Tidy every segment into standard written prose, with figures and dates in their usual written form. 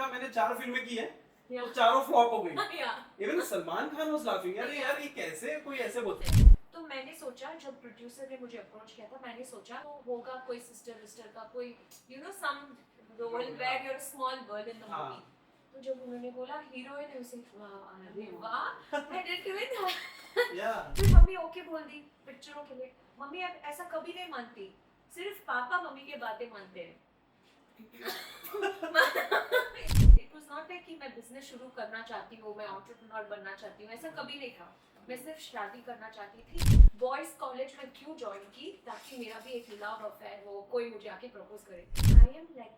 मैंने 4 फिल्में की है Yeah. तो चारों फ्लॉप हो गई। Yeah. Even Salman Khan was laughing, अरे यार ये कैसे कोई ऐसे बोलता है। तो मैंने सोचा, जब प्रोड्यूसर ने मुझे अप्रोच किया था, मैंने सोचा तो होगा कोई सिस्टर विस्टर का कोई some role where you are small girl in the हाँ। मूवी। तो जब उन्होंने बोला हीरोइन है, उसे अरे वाह, आई डिड इट। या फिर मम्मी ओके बोल दी पिक्चरों के लिए। मम्मी अब ऐसा कभी नहीं मानती, सिर्फ पापा मम्मी की बातें मानते हैं। इट वाज नॉट लाइक कि मैं बिजनेस शुरू करना चाहती हूँ, मैं एंटरप्रेन्योर बनना चाहती हूँ, ऐसा कभी नहीं था। मैं सिर्फ शादी करना चाहती थी। बॉयज कॉलेज में क्यों ज्वाइन की, ताकि मेरा भी एक लव अफेयर हो, कोई मुझे आके प्रपोज करे। आई am like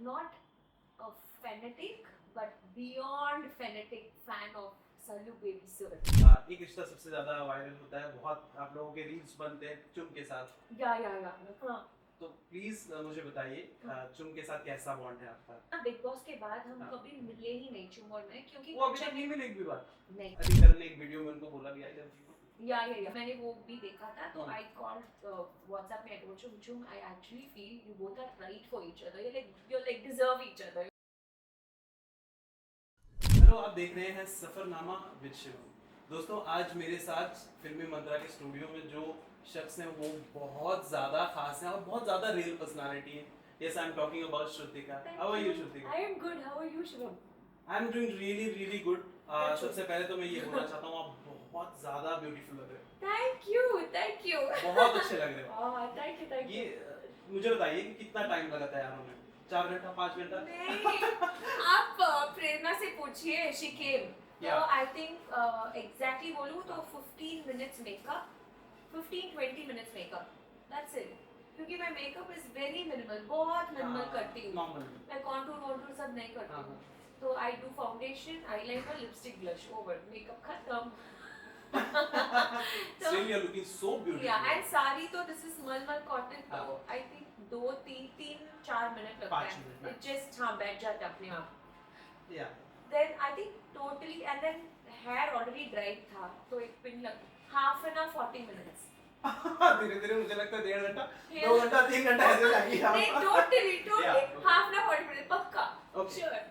not a fanatic but beyond fanatic fan of Sallu baby sir. एक रिश्ता सबसे ज्यादा वायरल होता है, बहुत आप लोगों के रील्स बनते हैं चुम के साथ। या हाँ। तो प्लीज मुझे बताइए चुम के साथ कैसा बॉन्ड है आपका। बिग बॉस के बाद हम हाँ। कभी मिले ही नहीं, चुम और मैं, क्योंकि वो अभी तक नहीं मिले एक भी बार। नहीं। अभी कल ने एक वीडियो में उनको बोला भी आई लव यू। या मैंने वो भी देखा था। तो आई कॉल्ड व्हाट्सएप में, आई टोल्ड चुम I actually feel you both are right for each other, you like deserve each other. Hello, आप देख रहे हैं सफरनामा विद शिवम। दोस्तों, आज मेरे साथ फिल्मी मंत्रा के स्टूडियो में जो शख्स हैं वो बहुत ज़्यादा खास हैं और बहुत ज़्यादा रियल पर्सनालिटी है। Yes, I am talking about Shrutika. How are you Shrutika? I am good, how are you Shivam? I am doing really really good. सबसे पहले तो मैं ये बोलना चाहता हूँ, आप बहुत ज़्यादा ब्यूटीफुल लग रहे हो। Thank you. बहुत अच्छे लग रहे हो। Thank you. ये मुझे बताइए कि कितना टाइम लगा तैयार होने में? 4 घंटा, 5 घंटा? नहीं, आप प्रेरणा से पूछिए, शी केम। तो आई थिंक एग्जैक्टली बोलूं तो 15 minutes makeup, 15-20 minutes makeup, that's it. क्योंकि मैं मेकअप इज वेरी मिनिमल, बहुत मिनिमल करती हूँ। मैं कॉन्टूर सब नहीं करती हूँ। तो I do foundation, eyeliner, lipstick, blush, over, makeup खत्म। Still you're looking so beautiful. Yeah, and sari तो this is मलमल कॉटन, तो हाँ। I think 2-3-4 मिनट लगता 5 है। मिनट में। It just हाँ बैठ जाता है अपने आप। Yeah. Then I think totally, and then hair already dried था, तो एक पिन लग, half an hour 40 minutes. धीरे-धीरे मुझे लगता है 1.5 घंटा, 2 घंटा, 3 घंटा ऐसे जाएगी आप। नहीं, totally, Yeah, okay. half an hour 40 minutes पक्का। Okay. Sure.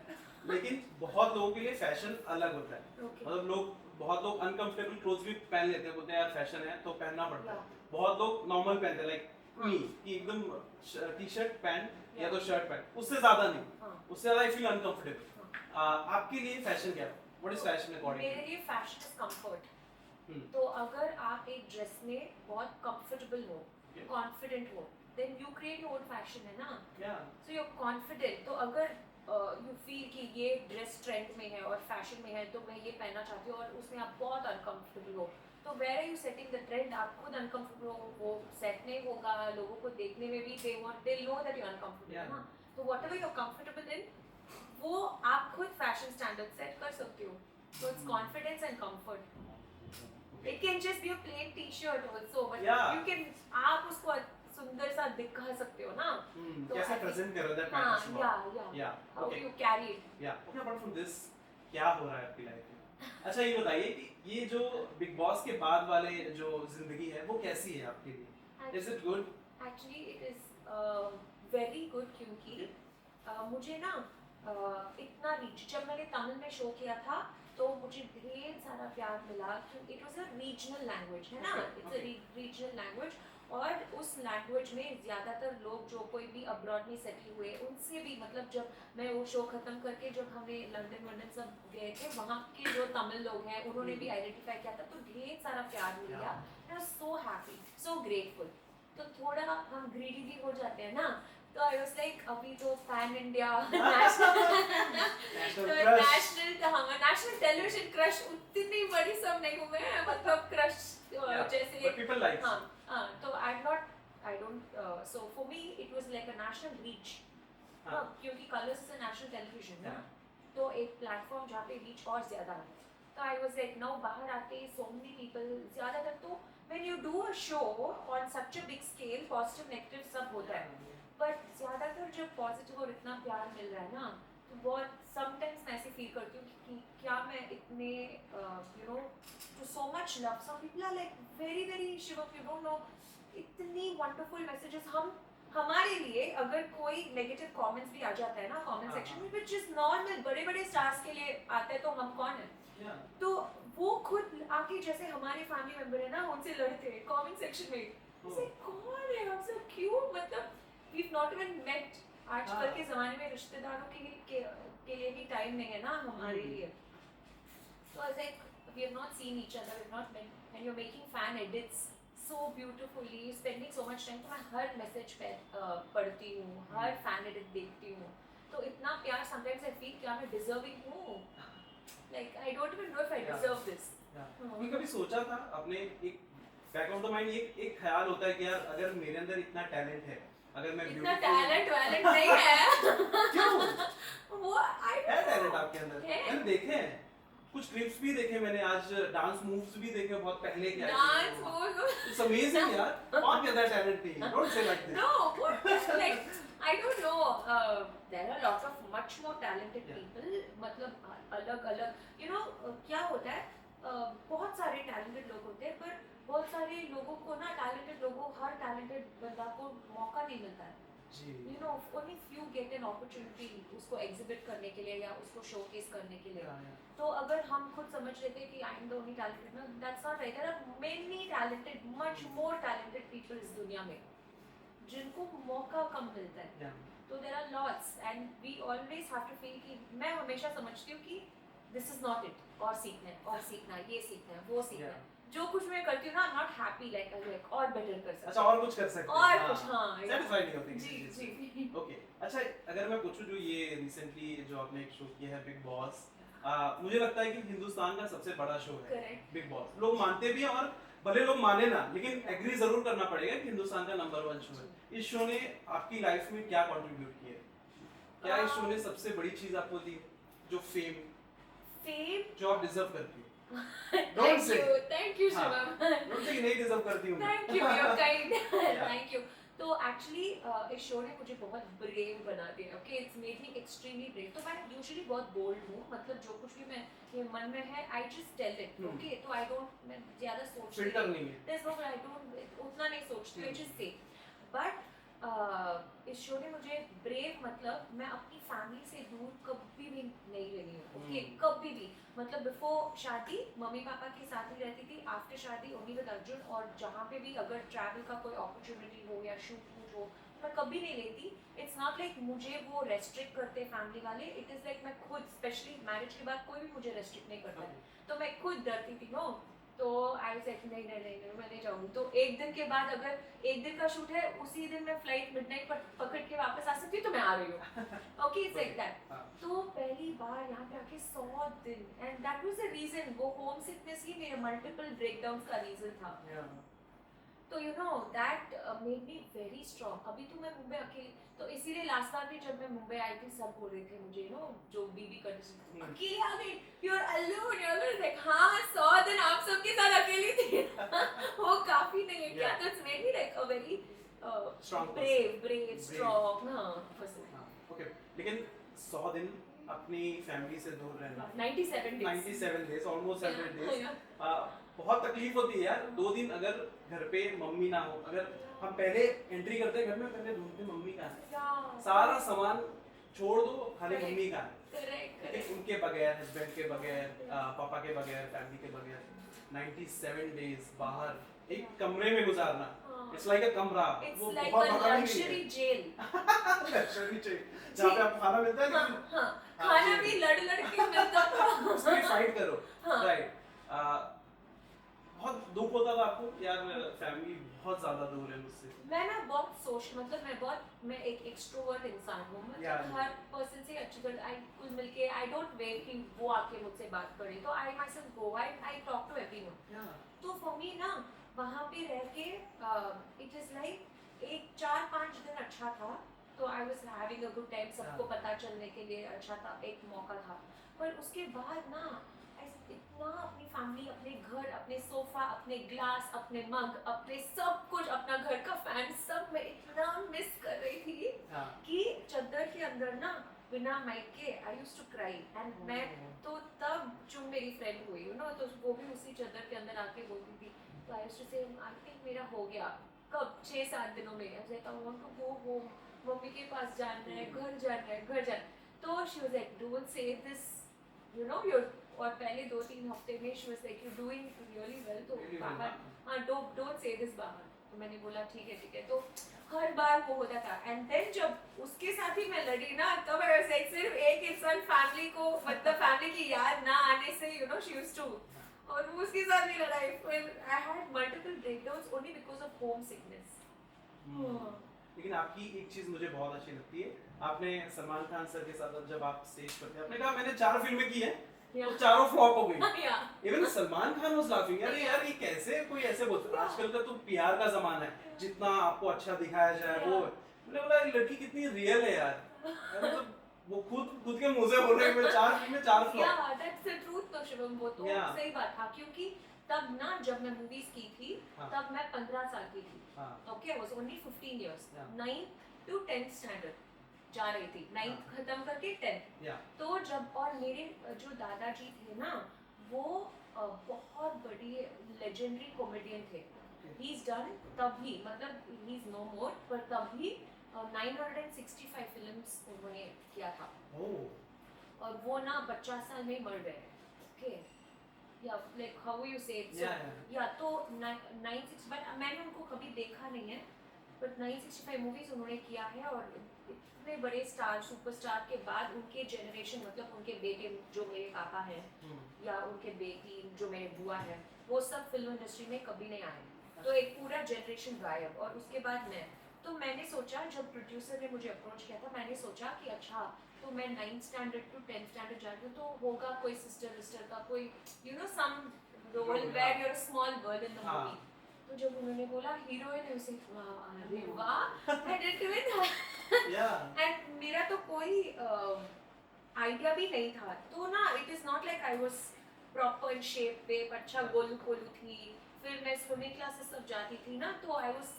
लेकिन बहुत लोगों के लिए फैशन अलग होता है। Okay. मतलब बहुत लोग अनकंफर्टेबल क्लोथ्स भी पहन लेते हैं, बोलते हैं यार फैशन है तो पहनना पड़ता है। Yeah. बहुत लोग नॉर्मल पहनते हैं, लाइक मी, कि एकदम टी-शर्ट पैंट या तो शर्ट पैंट, उससे ज्यादा नहीं। हाँ। उससे ज्यादा आई फील अनकंफर्टेबल। आपके लिए फैशन क्या है? व्हाट इज फैशन अकॉर्डिंग मेरे लिए फैशन इज कंफर्ट। टू? तो अगर आप एक ड्रेस में बहुत कंफर्टेबल हो, कॉन्फिडेंट हो, then you create your own fashion, है ना। या सो यू आर कॉन्फिडेंट। तो अगर यू फील कि ये ड्रेस ट्रेंड में है और फैशन में है, तो मैं ये पहनना चाहती हूँ, और उसमें आप बहुत अनकंफर्टेबल हो, तो where are you setting the trend? आप खुद अनकंफर्टेबल हो, वो सेट नहीं होगा, लोगों को देखने में भी they know that you uncomfortable, है ना। तो whatever you are comfortable in, वो आप खुद फैशन स्टैंडर्ड सेट कर सकते हो। So it's confidence and comfort. It can just be a plain t-shirt also, but Yeah. you can, आप उसको सुंदर सा दिखा सकते हो ना। तो कैसे I प्रेजेंट कर रहे हो हाँ, that yeah. How okay you carry it. या ओके। अपार्ट फ्रॉम दिस, क्या हो रहा है आपकी लाइफ में? अच्छा ये बताइए कि ये जो बिग बॉस के बाद वाले जो जिंदगी है वो कैसी है आपके लिए? Is it good? Actually, it is very good, क्योंकि मुझे ना इतना रीच, जब मैंने तमिल में शो किया था तो मुझे ढेर सारा प्यार मिला, क्योंकि it was a regional language, है ना। इट्स अ रीजनल लैंग्वेज, और उस लैंग्वेज में ज़्यादातर लोग जो कोई भी अब्रॉड में सेटल हुए, उनसे भी, मतलब जब मैं वो शो ख़त्म करके जब हमने लंदन सब गए थे, वहाँ के जो तमिल लोग हैं उन्होंने भी आइडेंटिफाई किया था, तो ढेर सारा प्यार मिल गया। I was so happy, so grateful. तो थोड़ा हम ग्रीडी भी हो जाते हैं ना, तो आई वाज लाइक अभी तो pan India national television crush उतनी बड़ी सब नहीं हूँ मैं, मतलब क्रश जैसे पीपल लाइक। हाँ, तो I don't, so for me it was like a national reach, क्योंकि Colors is a national television ना, तो एक प्लेटफॉर्म जहाँ पे रीच और ज्यादा है। तो आई वाज लाइक नाउ बाहर आके सो मेनी पीपल, ज्यादातर तो when you do a show on such a big scale, positive negative सब होता है, बट ज़्यादातर जब पॉजिटिव और इतना प्यार मिल रहा है ना, तो बहुत समटाइम्स मैं ऐसे फील करती हूँ कि क्या मैं इतने you know too so much love, some people are like very very Shivam, you don't know, इतनी वंडरफुल मैसेजेस। हम हमारे लिए अगर कोई नेगेटिव कमेंट्स भी आ जाता है ना कमेंट हाँ, सेक्शन हाँ। में, विच इज नॉर्मल, बड़े बड़े स्टार्स के लिए आता है, तो हम कौन है? Yeah. तो वो खुद आके जैसे हमारे फैमिली मेंबर है ना, उनसे लड़ते हैं कमेंट सेक्शन में, जैसे कौन है हम सब, क्यों, मतलब वी नॉट इवन मेट। आजकल हाँ। के ज़माने में रिश्तेदारों के लिए भी टाइम नहीं है ना हमारे लिए। So I was like, we have not seen each other, we have not met, and you're making fan edits so beautifully, spending so much time. तो मैं हर मैसेज पे पढ़ती हूँ, हर fan edit देखती हूँ, तो इतना प्यार sometimes I feel क्या मैं deserving हूँ, like I don't even know if I Yeah. deserve this. मैं कभी सोचा था अपने एक बैक ऑफ द माइंड, एक ख्याल होता है कि यार अगर मेरे अंदर इतना टैलेंट है, अगर मैं इतना beautiful- टैलेंट नहीं है। क्यों? वो I है don't टैलेंट know. आपके अंदर? है। मैंने देखे हैं कुछ क्लिप्स भी देखे मैंने, आज डांस मूव्स भी देखे बहुत पहले के। Dance moves. इट्स अमेजिंग यार, कौन कहता है टैलेंट नहीं है? Don't say like this. No, what, like I don't know. There are lots of much more talented Yeah. people. मतलब अलग-अलग, you know, क्या होता है, बहुत सारे talented लोग होते हैं, पर बहुत सारे लोगों को ना, talented लोगों, हर talented बंदा को मौका नहीं मिलता है। जी। You know, only few get an opportunity उसको exhibit करने के लिए या उसको showcase करने के लिए। तो अगर हम खुद समझ लेते हैं कि I am the only talented, no, that's not right. There are many talented, much more talented people इस दुनिया में, जिनको मौका कम मिलता है। Yeah. तो there are lots and we always have to feel कि मैं हमेशा समझती हूँ कि this is not it, और सीखना है, और सीखना है, ये सीखना है, वो सीखना है। जो कुछ मैं करती हूँ ना, I'm not happy, like I like और better कर सकती अच्छा, और कुछ कर सकते हैं। और कुछ, हाँ, Satisfied नहीं होती जी किसी चीज़ से। जी। ओके, अच्छा अगर मैं पूछूं जो ये रिसेंटली जो आपने एक शो किया है बिग बॉस, मुझे लगता है कि हिंदुस्तान का सबसे बड़ा शो है Correct. Big boss. लोग मानते भी हैं और भले लोग माने ना, लेकिन एग्री जरूर करना पड़ेगा कि हिंदुस्तान का नंबर 1 शो है। इस शो ने आपकी लाइफ में क्या कंट्रीब्यूट किया है? क्या इस शो ने सबसे बड़ी चीज आपको दी, जो फेम जो आप डिजर्व करती हो? Don't say. Thank you हाँ। शिवम। डोंट से कि नहीं डिजर्व करती हूँ मैं। Thank you, you're kind. Yeah. Thank you. तो एक्चुअली इस शो ने मुझे बहुत ब्रेव बना दिया। Okay, it's made me extremely brave. तो मैं यूजुअली बहुत बोल्ड हूँ, मतलब जो कुछ भी मैं ये मन में है I just tell it. Okay, तो आई डोंट, मैं ज़्यादा सोचती फिल्टर नहीं है। there's no, I don't उतना नहीं सोचती, I just say. बट इस शो ने मुझे ब्रेव, मतलब मैं अपनी फैमिली से दूर कभी भी नहीं रही हूँ। ओके, कभी भी, मतलब बिफोर शादी मम्मी पापा के साथ ही रहती थी, आफ्टर शादी ओनली विद अर्जुन, और जहाँ पे भी अगर ट्रैवल का कोई अपॉर्चुनिटी हो या शूट हो, मैं कभी नहीं लेती। इट्स नॉट लाइक मुझे वो रेस्ट्रिक्ट करते फैमिली वाले, इट इज़ लाइक मैं खुद, स्पेशली मैरिज के बाद कोई भी मुझे रेस्ट्रिक्ट नहीं करता है, तो मैं खुद डरती थी। नो, तो आई वाज लाइक नहीं नहीं नहीं मैं नहीं जाऊँगी। तो एक दिन के बाद, अगर एक दिन का शूट है, उसी दिन मैं फ्लाइट मिडनाइट पर पकड़ के वापस आ सकती हूँ, तो मैं आ रही हूँ। Okay, it's like that. तो पहली बार यहाँ पे आके 100 दिन, and that was the reason, वो होम सिकनेस ही मेरे मल्टीपल ब्रेकडाउन्स का रीजन था। तो you know that made me very strong. अभी तो मैं मुंबई अकेली, तो इसीलिए लास्ट बार भी जब मैं मुंबई आई थी, सब बोल रहे थे मुझे, नो, जो बीबी कंडीशन, अकेली आ गई, you are alone, you are like, हाँ 100 दिन आप सबके साथ अकेली थी। वो काफी नहीं है क्या? तो it's made me like a very Strong brave strong, हाँ पर्सन। ओके, लेकिन 100 दिन अपनी फैमिली से दूर रहना, 97 days, 97 days, almost 100 days, Yeah. बहुत तकलीफ होती है यार। 2 दिन अगर घर पे मम्मी ना हो, अगर हम पहले एंट्री करते हैं घर में, पहले ढूंढते मम्मी का है, Yeah. सारा सामान छोड़ दो, खाली Correct. मम्मी का है। Correct, लेकिन correct. उनके बगैर, हस्बैंड के बगैर, पापा के बगैर, फैमिली के बगैर 97 डेज बाहर एक कमरे में गुजारना, इट्स लाइक अ कमरा, It's वो like बहुत a बड़ा नहीं luxury है। jail. Luxury चाहिए, जहाँ पे आपको खाना मिलता है, हाँ, लेकिन हाँ, हाँ, खाना जी। भी लड़ लड़ के मिलता था। उसके लिए फाइट करो, हाँ। राइट। बहुत दुख होता था आपको यार, फैमिली बहुत ज्यादा दूर है मुझसे? मैं ना बहुत सोच, मतलब मैं एक एक्सट्रोवर्ट इंसान हूँ, मतलब Yeah. हर पर्सन से अच्छी तरह आई कुल मिलके, आई डोंट वेट कि वो आके मुझसे बात करे, तो I myself go, I talk to everyone. तो फॉर मी ना, वहाँ पे रह के इट इज़ लाइक एक 4-5 दिन अच्छा था, तो I was having a good time, सबको Yeah. पता चलने के लिए अच्छा था, एक मौका था। पर उसके बाद ना इतना अपनी फैमिली, अपने घर, अपने सोफा, अपने ग्लास, अपने मग, अपने सब कुछ, अपना घर का फैन, सब मैं इतना मिस कर रही थी कि चद्दर के अंदर ना, बिना माइक के I used to cry. And मैं तो तब जो मेरी फ्रेंड हुई, यू नो, तो वो भी उसी चद्दर के अंदर आके बोलती थी, तो आई यूज्ड टू से आई थिंक मेरा हो गया, कब 6-7 दिनों में I want to go home, mummy के पास जाना है, घर जाना है, घर जाना है। तो she was like don't say this, you know your, और पहले 2-3 हफ्ते में she was like you doing really well, तो Really well, बाहर हाँ। हाँ डोंट से दिस बाहर। तो मैंने बोला ठीक है। तो हर बार वो होता था, एंड देन जब उसके साथ ही मैं लड़ी ना, तब आई वाज लाइक सिर्फ एक इंसान फैमिली को, मतलब फैमिली की याद ना आने से, you know she used to, और वो उसके साथ भी लड़ाई, फिर I had multiple breakdowns only because of homesickness. लेकिन आपकी एक चीज मुझे बहुत अच्छी लगती है, आपने सलमान खान सर के साथ जब आप स्टेज पर थे, आपने कहा मैंने 4 फिल्में की हैं, तो चारों फ्लॉप हो गई। Even Salman Khan was laughing, अरे यार ये कैसे कोई ऐसे बोलता है, आजकल का तो पीआर का जमाना है, जितना आपको अच्छा दिखाया जाए वो। मैंने बोला ये लड़की कितनी रियल है यार, मतलब वो खुद के मुंह से बोल रहे हैं 4 फिल्में 4 फ्लॉप। या दैट्स द ट्रूथ तो शिवम, वो तो सही बात था, क्योंकि तब ना जब मैं मूवीज की थी, तब मैं 15 साल की थी। Okay, I was only 15 years, 9th to 10th standard जा रही थी, 9th खत्म करके 10th। तो जब, और मेरे जो दादाजी थे ना, वो बहुत बड़ी लेजेंडरी कॉमेडियन थे। ही इज डन तभी, मतलब ही इज नो मोर, पर तभी 965 फिल्म्स उन्होंने किया था। और वो ना 50 साल में मर गए। ओके, या लाइक हाउ यू से इट, या तो 96, बट मैंने उनको कभी देखा नहीं है, बट 965 मूवीज उन्होंने किया है। और इतने बड़े स्टार, सुपरस्टार के बाद उनके जनरेशन, मतलब उनके बेटे जो मेरे पापा हैं, या उनके बेटी जो मेरे बुआ है, वो सब फिल्म इंडस्ट्री में कभी नहीं आए। तो एक पूरा जनरेशन गायब, और उसके बाद मैं, तो मैंने सोचा, जब प्रोड्यूसर ने मुझे अप्रोच किया था, मैंने सोचा कि अच्छा, तो मैं 9th standard to 10th standard जा रही हूँ, तो होगा कोई सिस्टर का कोई, you know some role where you are small girl in the movie. तो जब उन्होंने बोला हीरोइन है, उसे अरे वाह, आई डिडंट इवन, एंड मेरा तो कोई आइडिया भी नहीं था। तो ना it is not like I was proper in shape पे, अच्छा गोलू कोलू थी। फिर मैं स्विमिंग क्लासेस सब जाती थी ना, तो I was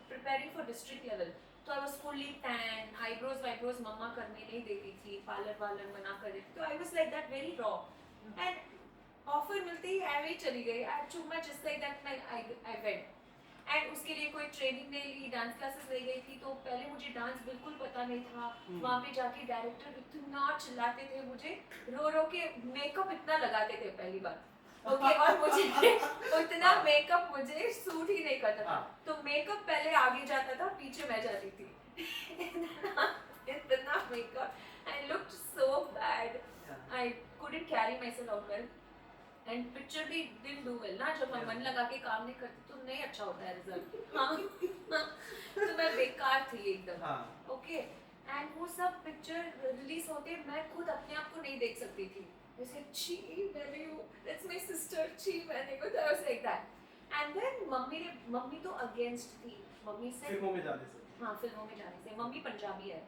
preparing for district level, तो I was fully tan, eyebrows वाइब्रोज मम्मा करने नहीं देती थी, पार्लर वालर मना कर देती, तो I was like that very raw. And offer मिलते ही आई चली गई, I too much just like that, I went. And उसके लिए कोई ट्रेनिंग नहीं ली, डांस क्लासेस ले गई थी, तो पहले मुझे डांस बिल्कुल पता नहीं था। वहाँ पे जाके डायरेक्टर इतना चिल्लाते थे मुझे, रो रो के मेकअप इतना लगाते थे पहली बार। ओके, और मुझे उतना मेकअप मुझे सूट ही नहीं करता था, तो मेकअप पहले आगे जाता था, पीछे मैं जाती थी। इतना makeup, I looked so bad, I couldn't carry my self out well, and picture भी डिडंट डू वेल ना, जब हम मन लगा के काम नहीं करते तो नहीं अच्छा होता है रिजल्ट। हाँ, तो मैं बेकार थी एकदम। ओके, एंड वो सब पिक्चर रिलीज होते मैं खुद अपने आप को नहीं देख सकती थी, जैसे ची मैंने वो, दैट्स माय सिस्टर, ची मैंने को, I was like that. And then mummy तो अगेंस्ट थी, मम्मी से फिल्मों में जाने से, हाँ फिल्मों में जाने से। मम्मी पंजाबी है,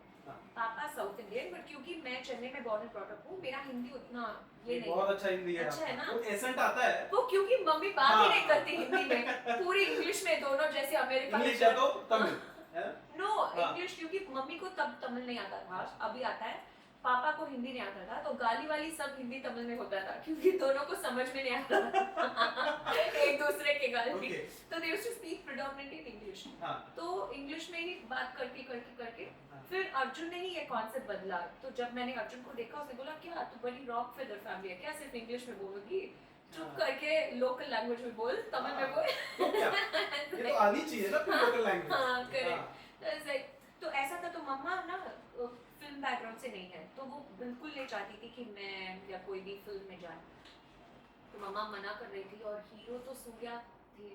पापा साउथ इंडियन, बट क्योंकि मैं चेन्नई में बॉर्न एंड ब्रॉट अप हूँ, मेरा हिंदी उतना ये नहीं, बहुत अच्छा हिंदी है, अच्छा है ना, वो एसेंट आता है वो क्योंकि मम्मी बात ही नहीं करती हिंदी में, पूरी इंग्लिश में, दोनों जैसे अमेरिका इंग्लिश या तो तमिल, नो इंग्लिश, क्योंकि मम्मी को तब तमिल नहीं आता था, अभी आता है। पापा को हिंदी नहीं आता था, तो गाली वाली सब हिंदी तमिल में होता था, क्योंकि दोनों को समझ में नहीं आता था एक दूसरे के गाली, तो they used to speak predominantly in English. तो इंग्लिश में ही बात करके करके करके फिर अर्जुन ने ही ये कॉन्सेप्ट बदला। तो जब मैंने अर्जुन को देखा, उसने बोला क्या तू बड़ी रॉक फेदर फैमिली है क्या, सिर्फ इंग्लिश में बोलोगी, चुप करके लोकल लैंग्वेज में बोल, तमिल में बोल। ये तो आनी चाहिए ना लोकल लैंग्वेज। हाँ करेक्ट। तो ऐसा था, तो मम्मा ना फिल्म बैकग्राउंड से नहीं है, तो वो बिल्कुल नहीं चाहती थी कि मैं या कोई भी फिल्म में जाए, तो मम्मा मना कर रही थी। और हीरो तो सूर्या थे,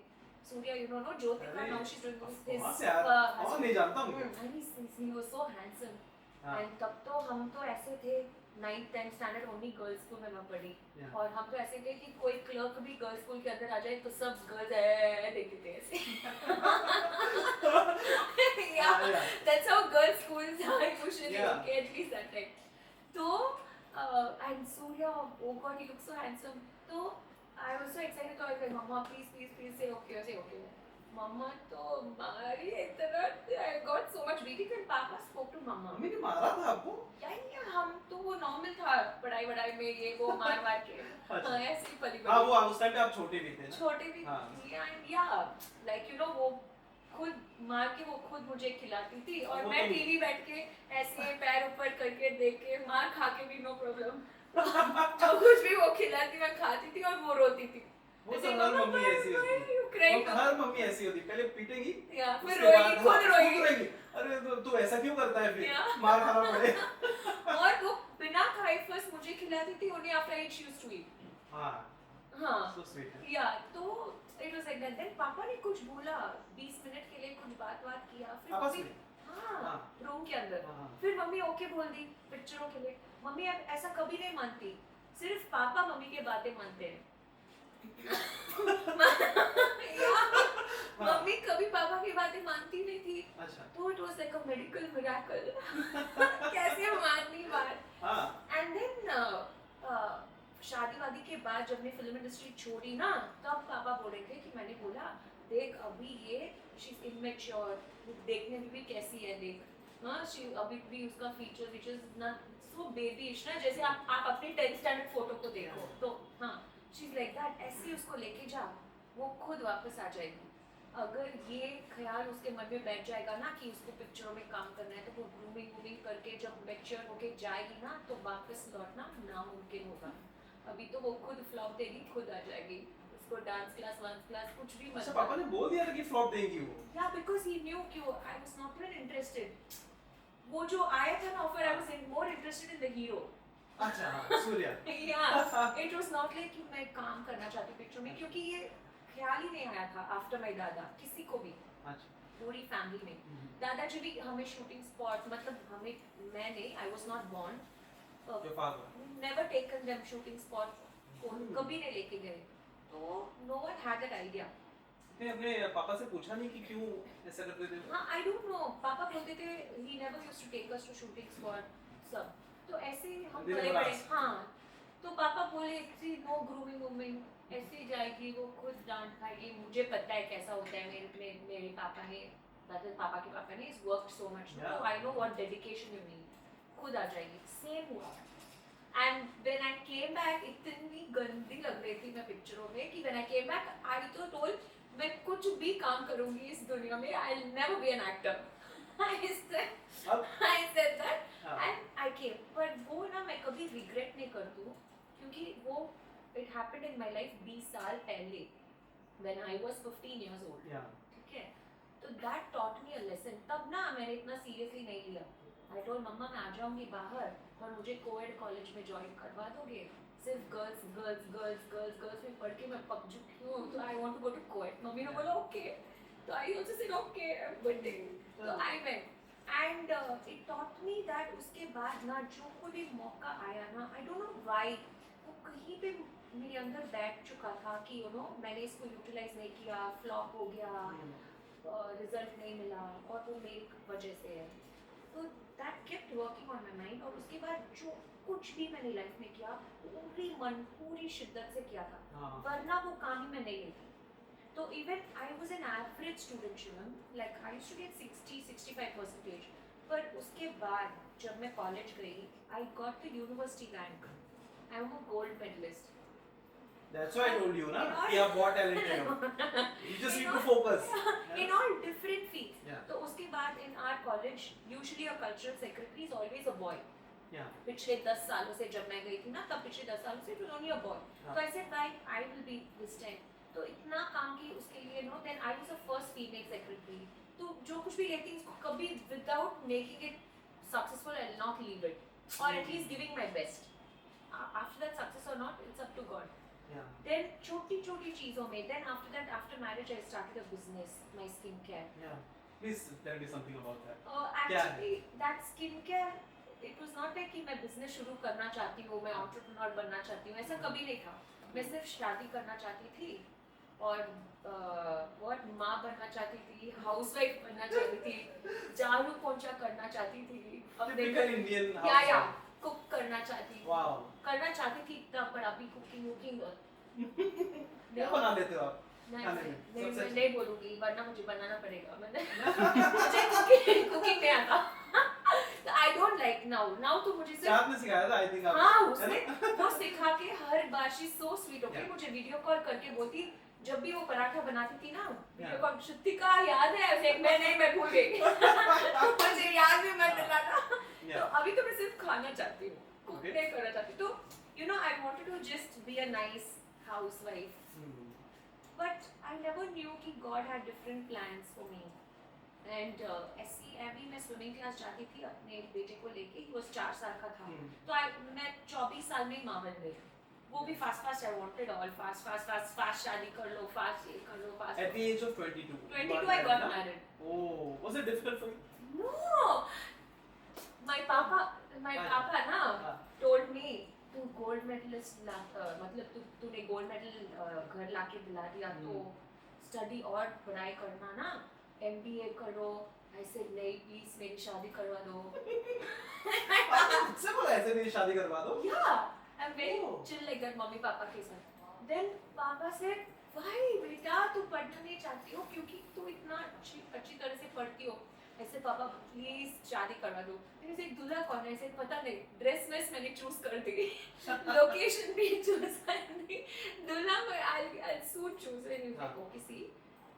Suriya you know Jyothika now she is doing this, और नहीं जानता हूं, he was so handsome. And तब तो हम तो ऐसे थे, 9th 10th standard only girls school में मैं पढ़ी, और हम तो ऐसे थे कि कोई क्लर्क भी गर्ल्स स्कूल के अंदर आ जाए तो सब गर्ल्स देखते थे ऐसे। Yeah, that's how girls schools are usually, okay, at least that time. तो and Surya, oh God, he looks so handsome. तो I was so excited, तो I was like, Mama, please say okay. Mama तो मारी इतना, I got so much beating, and Papa spoke to Mama. Mummy ने मारा था आपको? या हम तो वो नॉर्मल था, पढ़ाई में ये वो मार के, ऐसे ही पली बड़ी। हाँ, वो उस टाइम पे आप छोटे भी थे ना? छोटे भी, and yeah, like you know वो खुद मार के वो खुद मुझे खिलाती थी और वो मैं तो- टीवी बैठ के ऐसे पैर ऊपर करके देख के मार खा के भी नो प्रॉब्लम जो कुछ भी वो खिलाती मैं खाती थी और वो रोती थी वो ऐसे, सब हर "मम्मा, मम्मी ऐसी why होती you है। crying?" हर मम्मी ऐसी होती है, पहले पीटेगी, या फिर उसके रोएगी, बाद खुद हाँ, रोएगी। अरे तू ऐसा क्यों करता है फिर, या। मार खाना पड़े। और वो बिना खाए फर्स्ट मुझे खिलाती थी, only after I choose to eat. हाँ, हाँ so sweet है। या तो it was like that. Then papa ने कुछ बोला 20 मिनट के लिए, कुछ बात किया, फिर आपस मम्मी में? हाँ हाँ। रूम के अंदर हाँ। फिर मम्मी ओके बोल दी पिक्चरों के लिए। मम्मी अब ऐसा कभी नहीं मानती, सिर्फ पापा मम्मी की बातें मानते हैं। मम्मी कभी पापा की बातें मानती नहीं थी, अच्छा। तो it was like a medical miracle. कैसे माननी बात। हाँ। एंड देन शादी वादी के बाद जब मैं फिल्म इंडस्ट्री छोड़ी ना, तब पापा बोले थे कि मैंने बोला देख अभी ये शी इज इमेच्योर, देखने में भी कैसी है देख, हाँ शी अभी भी उसका फीचर्स ना सो बेबीश ना, जैसे आप अपनी 10th स्टैंडर्ड फोटो को देखो तो हाँ शी इज लाइक दैट। ऐसे उसको लेके जा, वो खुद वापस आ जाएगी। अगर ये ख्याल उसके मन में बैठ जाएगा ना कि उसको पिक्चरों में काम करना है, तो वो ग्रूमिंग करके जब मैच्योर होके जाएगी ना, तो वापस लौटना नामुमकिन होगा। अभी तो वो खुद फ्लॉप देगी, खुद आ जाएगी। उसको डांस क्लास वांस क्लास कुछ भी अच्छा, मत पापा ने बोल दिया था कि फ्लॉप देंगी वो। या बिकॉज ही न्यू कि आई वाज नॉट इवन इंटरेस्टेड। वो जो आया था ना offer, I was more interested in the hero. अच्छा हाँ, सूर्या। या इट वाज नॉट लाइक कि मैं काम करना चाहती पिक्चर में, क्योंकि ये ख्याल ही नहीं आया था आफ्टर माय दादा किसी को भी, अच्छा। पूरी फैमिली में। दादाजी भी हमें शूटिंग स्पॉट, मतलब हमें, मैंने I was not born, Your father. Never taken them shooting spot, कभी नहीं लेके गए, तो no one had that idea. ने अपने पापा से पूछा नहीं कि क्यों ऐसा करते थे? हाँ आई डोंट नो, पापा बोलते थे he never used to take us to shooting spot सब, तो ऐसे हम They बड़े never बड़े asked. हाँ, तो पापा बोले कि नो ग्रूमिंग वूमिंग, ऐसे ही जाएगी वो, खुद डांट खाएगी। मुझे पता है कैसा होता है, मेरे पापा ने, मतलब पापा के पापा ने इज वर्कड सो मच, तो I know what dedication you need, खुद आ जाएगी। सेम हुआ। And when I came back, इतनी गंदी लग रही थी मैं पिक्चरों में कि when I came back I तो टोल्ड मैं कुछ भी काम करूंगी इस दुनिया में, I will never be an actor. I said that and I came, but वो ना मैं कभी regret नहीं करती हूँ, क्योंकि वो it happened in my life 20 साल पहले, when I was 15 years old. ठीक है, तो that taught me a lesson. तब ना मैंने इतना seriously नहीं लिया। I told मम्मा मैं आ जाऊँगी बाहर और मुझे कोएड कॉलेज में ज्वाइन करवा दोगे, सिर्फ गर्ल्स में पढ़ के मैं पक चुकी हूँ, तो I want to go to coed. मम्मी ने बोला ओके, तो I also said okay, I am waiting, तो I went and it taught me that उसके बाद ना जो कोई भी मौका आया ना, आई डोंट नो व्हाई, वो कहीं पे मेरे अंदर बैठ चुका था कि यू नो मैंने इसको यूटिलाइज नहीं किया, फ्लॉप हो गया, रिजल्ट नहीं मिला और वो मेरी वजह से है। तो that kept working on my mind, और उसके बाद जो कुछ भी मैंने लाइफ में किया पूरी मन पूरी शिद्दत से किया था, वरना वो काम ही मैं नहीं लेती। तो even I was an average student Shivam, like I used to get 60-65%, पर उसके बाद जब मैं कॉलेज गई I got the university rank, I am a gold medalist. That's why I told you ना कि आप बहुत talented हो. You just need to focus. In all different fields. Yeah. तो उसके बाद in our college usually a cultural secretary is always a boy. Yeah. पिछले 10 सालों से जब मैं गई थी ना, तब पिछले 10 सालों से it was only a boy. So I said right, I will be this time. तो इतना काम की उसके लिए no, then I was the first female secretary. तो जो कुछ भी लेती उसको कभी without making it successful I'll not leave it, or at least giving my best. After that success or not, it's up to God. Yeah. Then छोटी चीजों में, then after that, after marriage I started a business, my skincare. Yeah. Please tell me something about that. Actually that skincare, it was not like कि मैं business शुरू करना चाहती हूँ, मैं entrepreneur बनना चाहती हूँ, ऐसा कभी नहीं था। मैं सिर्फ शादी करना चाहती थी और बहुत माँ बनना चाहती थी, हाउसवाइफ बनना चाहती थी, झाड़ू पोंछा करना चाहती थी, अपने Typical Indian या housewife. कुक करना चाहती Wow. करना चाहती थी तब, पर अभी कुकिंग क्या बना लेते हो आप? मैं नहीं बोलूंगी वरना मुझे बनाना पड़ेगा। मुझे कुकिंग नहीं आता। आई डोंट लाइक नाउ तो मुझे सिर्फ चाँद ने सिखाया था, I think हाँ उसने वो सिखा के हर बार she so sweet, okay Yeah. मुझे वीडियो कॉल करके बोलती जब भी वो पराठा बनाती थी ना, Yeah. मेरे को श्रुतिका याद है, ऐसे मैं भूल गई तो मुझे याद भी मत दिलाना। Yeah. तो अभी तो मैं सिर्फ खाना चाहती हूँ, कुक Okay. नहीं करना चाहती। तो you know, I wanted to just be a nice housewife, but I never knew कि God had different plans for me. And ऐसी अभी मैं स्विमिंग क्लास जाती थी अपने बेटे को लेके, वो 4 साल का था। तो मैं 24 साल में माँ बन गई। वो भी fast I wanted all fast शादी कर लो, फास्ट ये कर लो, fast. At the age of 22. 22 I got married. Oh, was it difficult for you? No, my papa ना told me तू गोल्ड मेडलिस्ट मतलब तूने गोल्ड मेडल घर लाके दिला दिया, तो स्टडी और पढ़ाई करना ना, MBA करो। I said नहीं, प्लीज मेरी शादी करवा दो। सिंपल ऐसे मेरी शादी करवा दो। Yeah, I'm very chill like that mummy papa के साथ। Then पापा said, why बेटा तू पढ़ना नहीं चाहती हो, क्योंकि तू इतना अच्छी तरह से पढ़ती हो। ऐसे पापा प्लीज शादी करवा दो। मैंने से दूल्हा कौन है, ऐसे पता नहीं, ड्रेस मैंने चूज कर दी, लोकेशन भी चूज कर दी, दूल्हा मैं I'll soon choose। And you like, okay, see,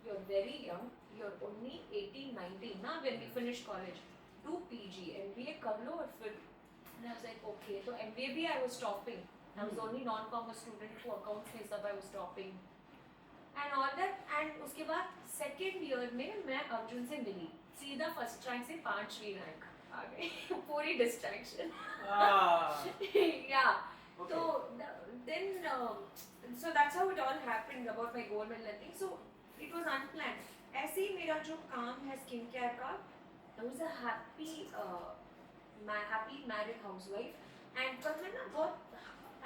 you're very young, you're only 18 19 ना, when we finish college, do PG MBA कर लो और फिर। And I was like, okay, तो MBA भी I was topping, I was only non-commerce student who accounts में सब I was topping and all that। and उसके बाद second year में मैं अर्जुन से मिली, सीधा फर्स्ट रैंक से 5वीं रैंक आ गई पूरी distraction. yeah, so then so that's how it all happened about my gold medal thing। so it was unplanned। ऐसे ही मेरा जो काम है स्किन केयर का, I was a happy married housewife and पर मैं ना बहुत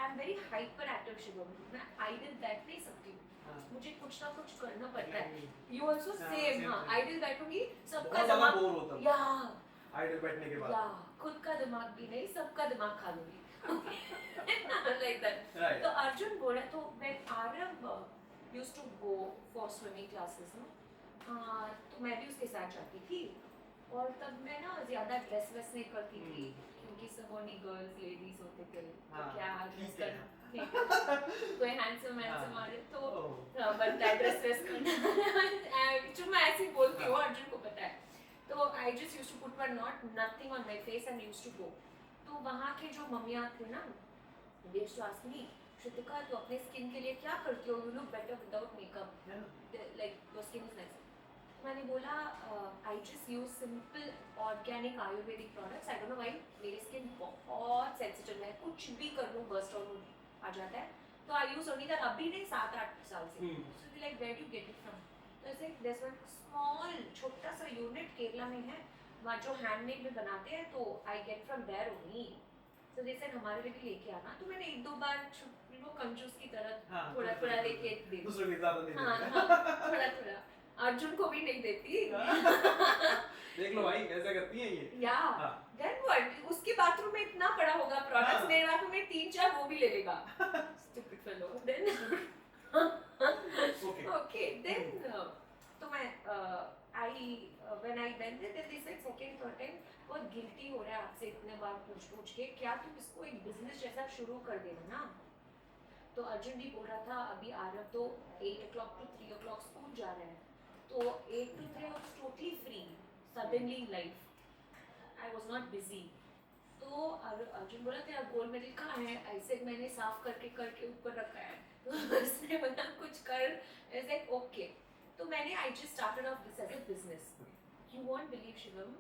I'm very hyperactive शिवम, मैं idle बैठ नहीं सकती हूँ, मुझे कुछ ना कुछ करना पड़ता है। You also same, हाँ, idle बैठूंगी, सबका दिमाग बोर होता हूँ। Yeah, idle बैठने के बाद। Yeah, खुद का दिमाग भी नहीं, सबका दिमाग खा लूंगी। Like that। Right. तो अर्जुन बोला, तो मैं Aarav used to go for swimming classes ना, तो मैं भी उसके साथ जाती थी, और तब मैं ना ज़्यादा ड्रेस नहीं करती थी, क्योंकि सब ओनली गर्ल्स लेडीज होते थे, तो क्या ड्रेस करना, कोई हैंडसम आ रहे तो बनता है ड्रेस करना। जो मैं ऐसे बोलती हूँ, अर्जुन को पता है। तो I just used to put one nothing on my face and used to go. तो वहाँ के जो मम्मियाँ थे ना, they used to ask me, Shrutika तू अपने स्किन के लिए क्या करती हो, you look better without makeup, like your skin is nice। मैंने बोला I just use simple organic Ayurvedic products, I don't know why मेरी स्किन बहुत सेंसिटिव है, कुछ भी कर लूँ बर्स्ट आउट आ जाता है, तो I use only that, अभी नहीं 7-8 साल से। So like where do you get it from? तो ऐसे there's one small छोटा सा यूनिट केरला में है, वहाँ जो हैंडमेड में बनाते हैं, तो I get from there only। तो जैसे हमारे लिए भी लेके आना, तो मैंने 1-2 बार वो कंजूस की तरह थोड़ा लेके दे दी, दूसरे के ज़्यादा नहीं देती, थोड़ा अर्जुन को भी नहीं देती। देख लो भाई कैसे करती हैं ये। या देन व्हाट, उसके बाथरूम में इतना पड़ा होगा प्रोडक्ट्स, मेरे बाथरूम में 3-4 वो भी ले लेगा। Stupid fellow. Then okay then तो मैं when I went there, they said second third time बहुत गिल्टी हो रहा है आपसे इतने बार पूछ के, क्या तुम इसको एक बिजनेस जैसा शुरू कर देना ना। तो अर्जुन भी बोल रहा था, अभी आरव तो 8 o'clock to 3 o'clock स्कूल जा रहे हैं, तो 8 to 3 was totally free suddenly in life, I was not busy। तो अर्जुन बोला तेरा गोल्ड मेडल कहाँ है, ऐसे मैंने साफ करके ऊपर रखा है। तो उसने बोला कुछ कर, ऐसे ओके। तो मैंने I just started off this as a business। You won't believe Shivam,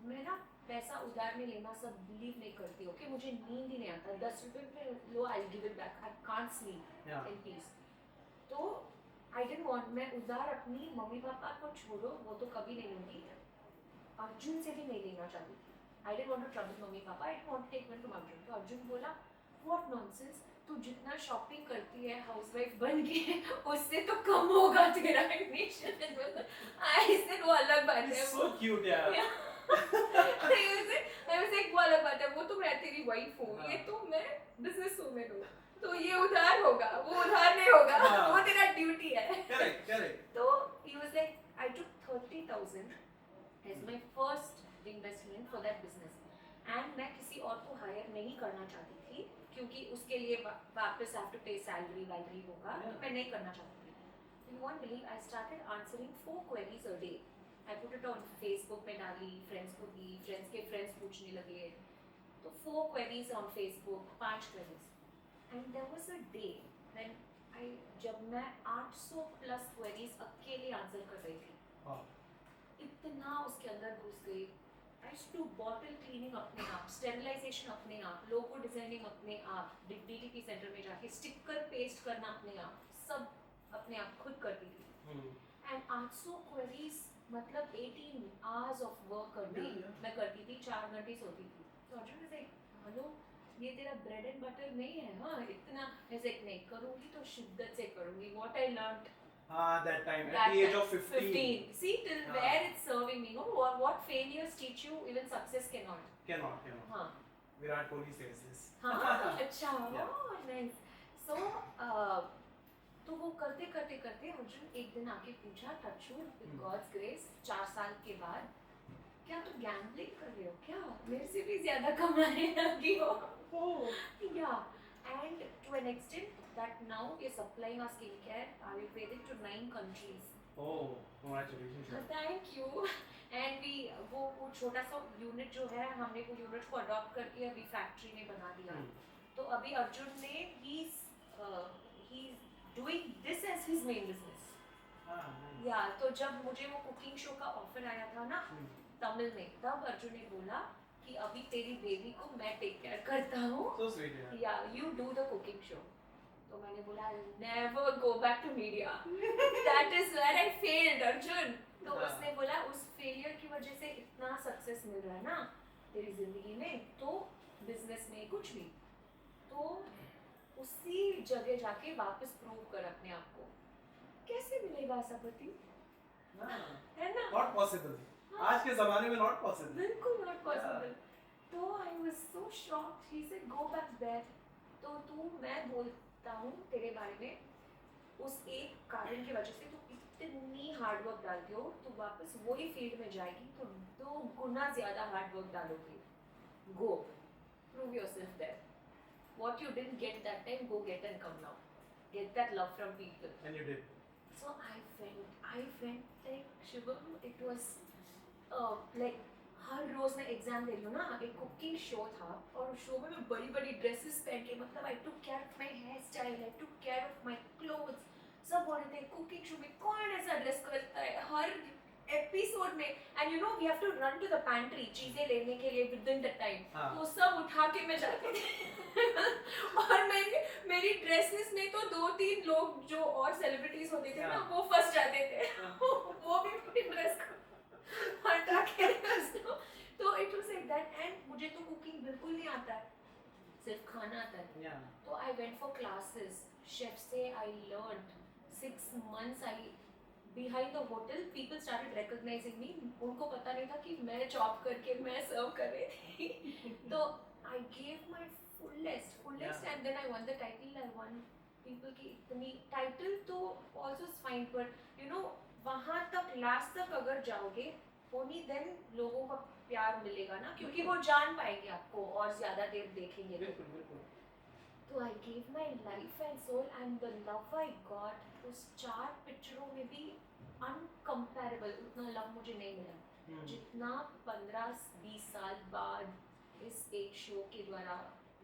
मैं ना पैसा उधार में लेना सब बिलीव नहीं करती हूँ, कि मुझे नींद ही नहीं आता, 10 रुपए में लो I give it back, I can't sleep in peace. तो आई डिडंट वांट, मैं उधार अपनी मम्मी पापा को छोड़ो, वो तो कभी नहीं लूंगी, अर्जुन से भी नहीं लेना चाहती थी। I didn't want to trouble mummy papa, I didn't want to take money from Arjun. तो अर्जुन बोला व्हाट नॉनसेंस, तू जितना शॉपिंग करती है हाउसवाइफ बन के, उससे तो कम होगा तेरा एडमिशन। आई सेड वो अलग बात है, सो क्यूट यार। वो अलग बात है, वो तो मैं तेरी वाइफ हूँ, ये तो मैं बिजनेस वूमेन हूँ, तो ये उधार होगा, वो उधार नहीं होगा, वो तेरा ड्यूटी है। करेक्ट। तो he was like, I took 30,000 as my first investment for that business, and मैं किसी और को हायर नहीं करना चाहती थी, क्योंकि उसके लिए वापस हैव टू पे सैलरी वैलरी होगा, तो मैं नहीं करना चाहती थी. You won't believe I started answering 4 queries a day. I put it on Facebook में डाली, friends को दी, friends के friends पूछने लगे, तो 4 queries on Facebook, 5 queries. And there was a day when जब मैं 800 plus queries अकेले आंसर कर रही थी, इतना उसके अंदर घुस गई. I used to do bottle cleaning अपने आप, sterilization अपने आप, logo designing अपने आप, DTP सेंटर में जाके स्टिकर पेस्ट करना अपने आप, सब अपने आप खुद करती थी. And 800 queries मतलब 18 hours of work a day मैं करती थी, 4 घंटे सोती थी. तो अर्जुन ने कहा, हेलो ये तेरा ब्रेड एंड बटर नहीं है, हाँ इतना. ऐसे नहीं करूँगी तो शिद्दत से करूँगी. What I learned that time at the age of 15. See till where it's serving me. No, what failures teach you, even success cannot. Cannot. हाँ. Virat Kohli says this. हाँ, अच्छा, Yeah. oh, nice. So, तो वो करते करते करते अर्जुन एक दिन आके पूछा, टचवुड विद गॉड्स ग्रेस, 4 साल के बाद, क्या तुम गैम्बलिंग कर रहे हो क्या? मेरे से भी ज्यादा कमाने लगी हो. Yeah, and to an extent that now we are supplying our skincare Ayurvedic to 9 countries. Oh, congratulations. Thank you. And we वो छोटा सा यूनिट जो है, हमने वो यूनिट को अडॉप्ट करके अभी फैक्ट्री में बना दिया. तो अभी अर्जुन ने he's doing this as his main business. या तो जब मुझे वो कुकिंग शो का ऑफर आया था ना तमिल में, तब अर्जुन ने बोला कि अभी तेरी बेबी को मैं टेक केयर करता हूँ. So sweet. या you do the cooking show. तो मैंने बोला never go back to media, that is where I failed Arjun. तो उसने बोला उस फेलियर की वजह से इतना सक्सेस मिल रहा है ना तेरी जिंदगी में, तो बिजनेस में कुछ भी, तो उसी जगह जाके वापस प्रूव कर अपने आप को. कैसे मिलेगा ऐसा पति, है ना? Not possible. आज के ज़माने में not possible. बिल्कुल not possible. तो I was so shocked. He said go back there. तो तू, मैं बोलता हूँ तेरे बारे में, उस एक कारण की वजह से तू इतनी हार्ड वर्क डालती हो, तू वापस वही फील्ड में जाएगी तो 2 गुना ज्यादा हार्ड वर्क डालोगी. Go, prove yourself there. What you didn't get that time, go get and come now. Get that love from people. And you did. So I went like Shivam, it was like हर रोज मैं exam दे रही हूँ ना, एक cooking show था और show में मैं बड़ी बड़ी ड्रेसेस पहन के, मतलब I took care of my hair style, I took care of my clothes. सब बोल रहे थे कुकिंग शो में कौन ऐसा ड्रेस करता है हर एपिसोड में. And you know we have to run to the pantry चीजें लेने के लिए विद इन द टाइम. तो सब उठा के मैं जाती थी और मेरी ड्रेसेस में तो 2-3 लोग जो और सेलिब्रिटीज होते थे ना, वो फंस जाते थे. वो भी अपनी ड्रेस को हटा के. तो it was like that. And मुझे तो कुकिंग बिल्कुल नहीं आता है, सिर्फ खाना आता है. तो I went for classes, chef से I learned. 6 months I behind the hotel, people started recognizing me. उनको पता नहीं था कि मैं चॉप करके मैं सर्व कर रही थी. तो I gave my fullest and then I won the title. I won people की इतनी title तो also is fine, but you know वहाँ तक लास्ट तक अगर जाओगे only then लोगों का प्यार मिलेगा ना, क्योंकि वो जान पाएंगे आपको और ज्यादा देर देखेंगे. बिल्कुल. तो I gave my life and soul and the love I got, उस 4 पिक्चरों में भी uncomparable. उतना लव मुझे नहीं मिला जितना 15-20 साल बाद इस एक शो के द्वारा.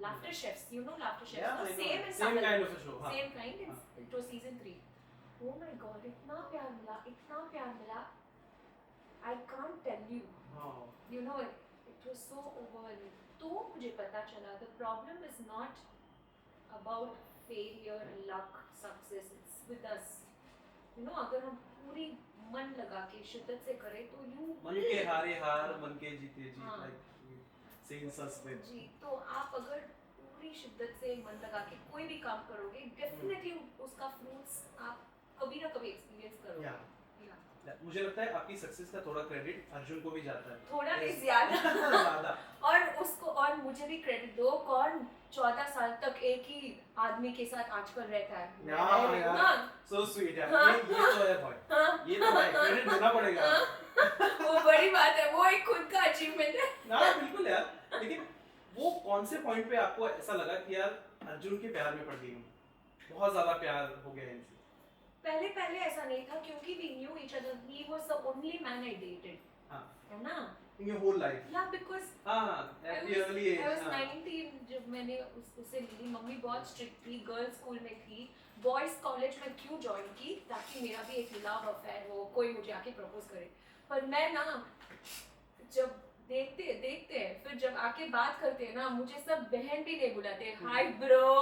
Laughter Chefs, you know Laughter Chefs? Yeah, no? Same as same kind of a show. Same kind. It was season 3. Oh my God, इतना प्यार मिला. I can't tell you. You know, it was so overwhelming. तो मुझे पता चला the problem is not about failure, luck, success. It's with us. You know, अगर हम पूरी मन लगा के शिद्दत से करें तो मन के हारे हार, मन के जीते जीत. Like saying suspense. जी, तो आप अगर पूरी शिद्दत से मन लगा के कोई भी काम करोगे, डेफिनेटली उसका फ्रूट्स आप कभी ना कभी एक्सपीरियंस करोगे. मुझे लगता है आपकी सक्सेस का थोड़ा क्रेडिट अर्जुन को भी जाता है. थोड़ा नहीं, ज्यादा. और उसको और मुझे भी क्रेडिट दो. कौन 14 साल तक एक ही आदमी के साथ आजकल रहता है? So sweet यार. ये तो है भाई. ये तो भाई क्रेडिट देना पड़ेगा. वो बड़ी बात है, वो एक खुद का अचीवमेंट है. ना बिल्कुल यार. लेकिन वो कौन से पॉइंट पे आपको ऐसा लगा कि यार अर्जुन के प्यार में पड़ गई हूँ, बहुत ज्यादा प्यार हो गया है इनसे? पहले पहले ऐसा नहीं था क्योंकि we knew each other. He was the only man I dated. हाँ, है ना? in your whole life. Yeah, because हाँ, at the early age. I was हाँ. 19 जब मैंने उसे ली. मम्मी बहुत स्ट्रिक्ट थी, गर्ल्स स्कूल में थी. बॉयज कॉलेज में क्यों ज्वाइन की ताकि मेरा भी एक लव अफेयर हो, कोई मुझे आके प्रपोज करे. पर मैं ना जब देखते हैं फिर जब आके बात करते हैं ना मुझे सब बहन भी नहीं बुलाते. Hi bro.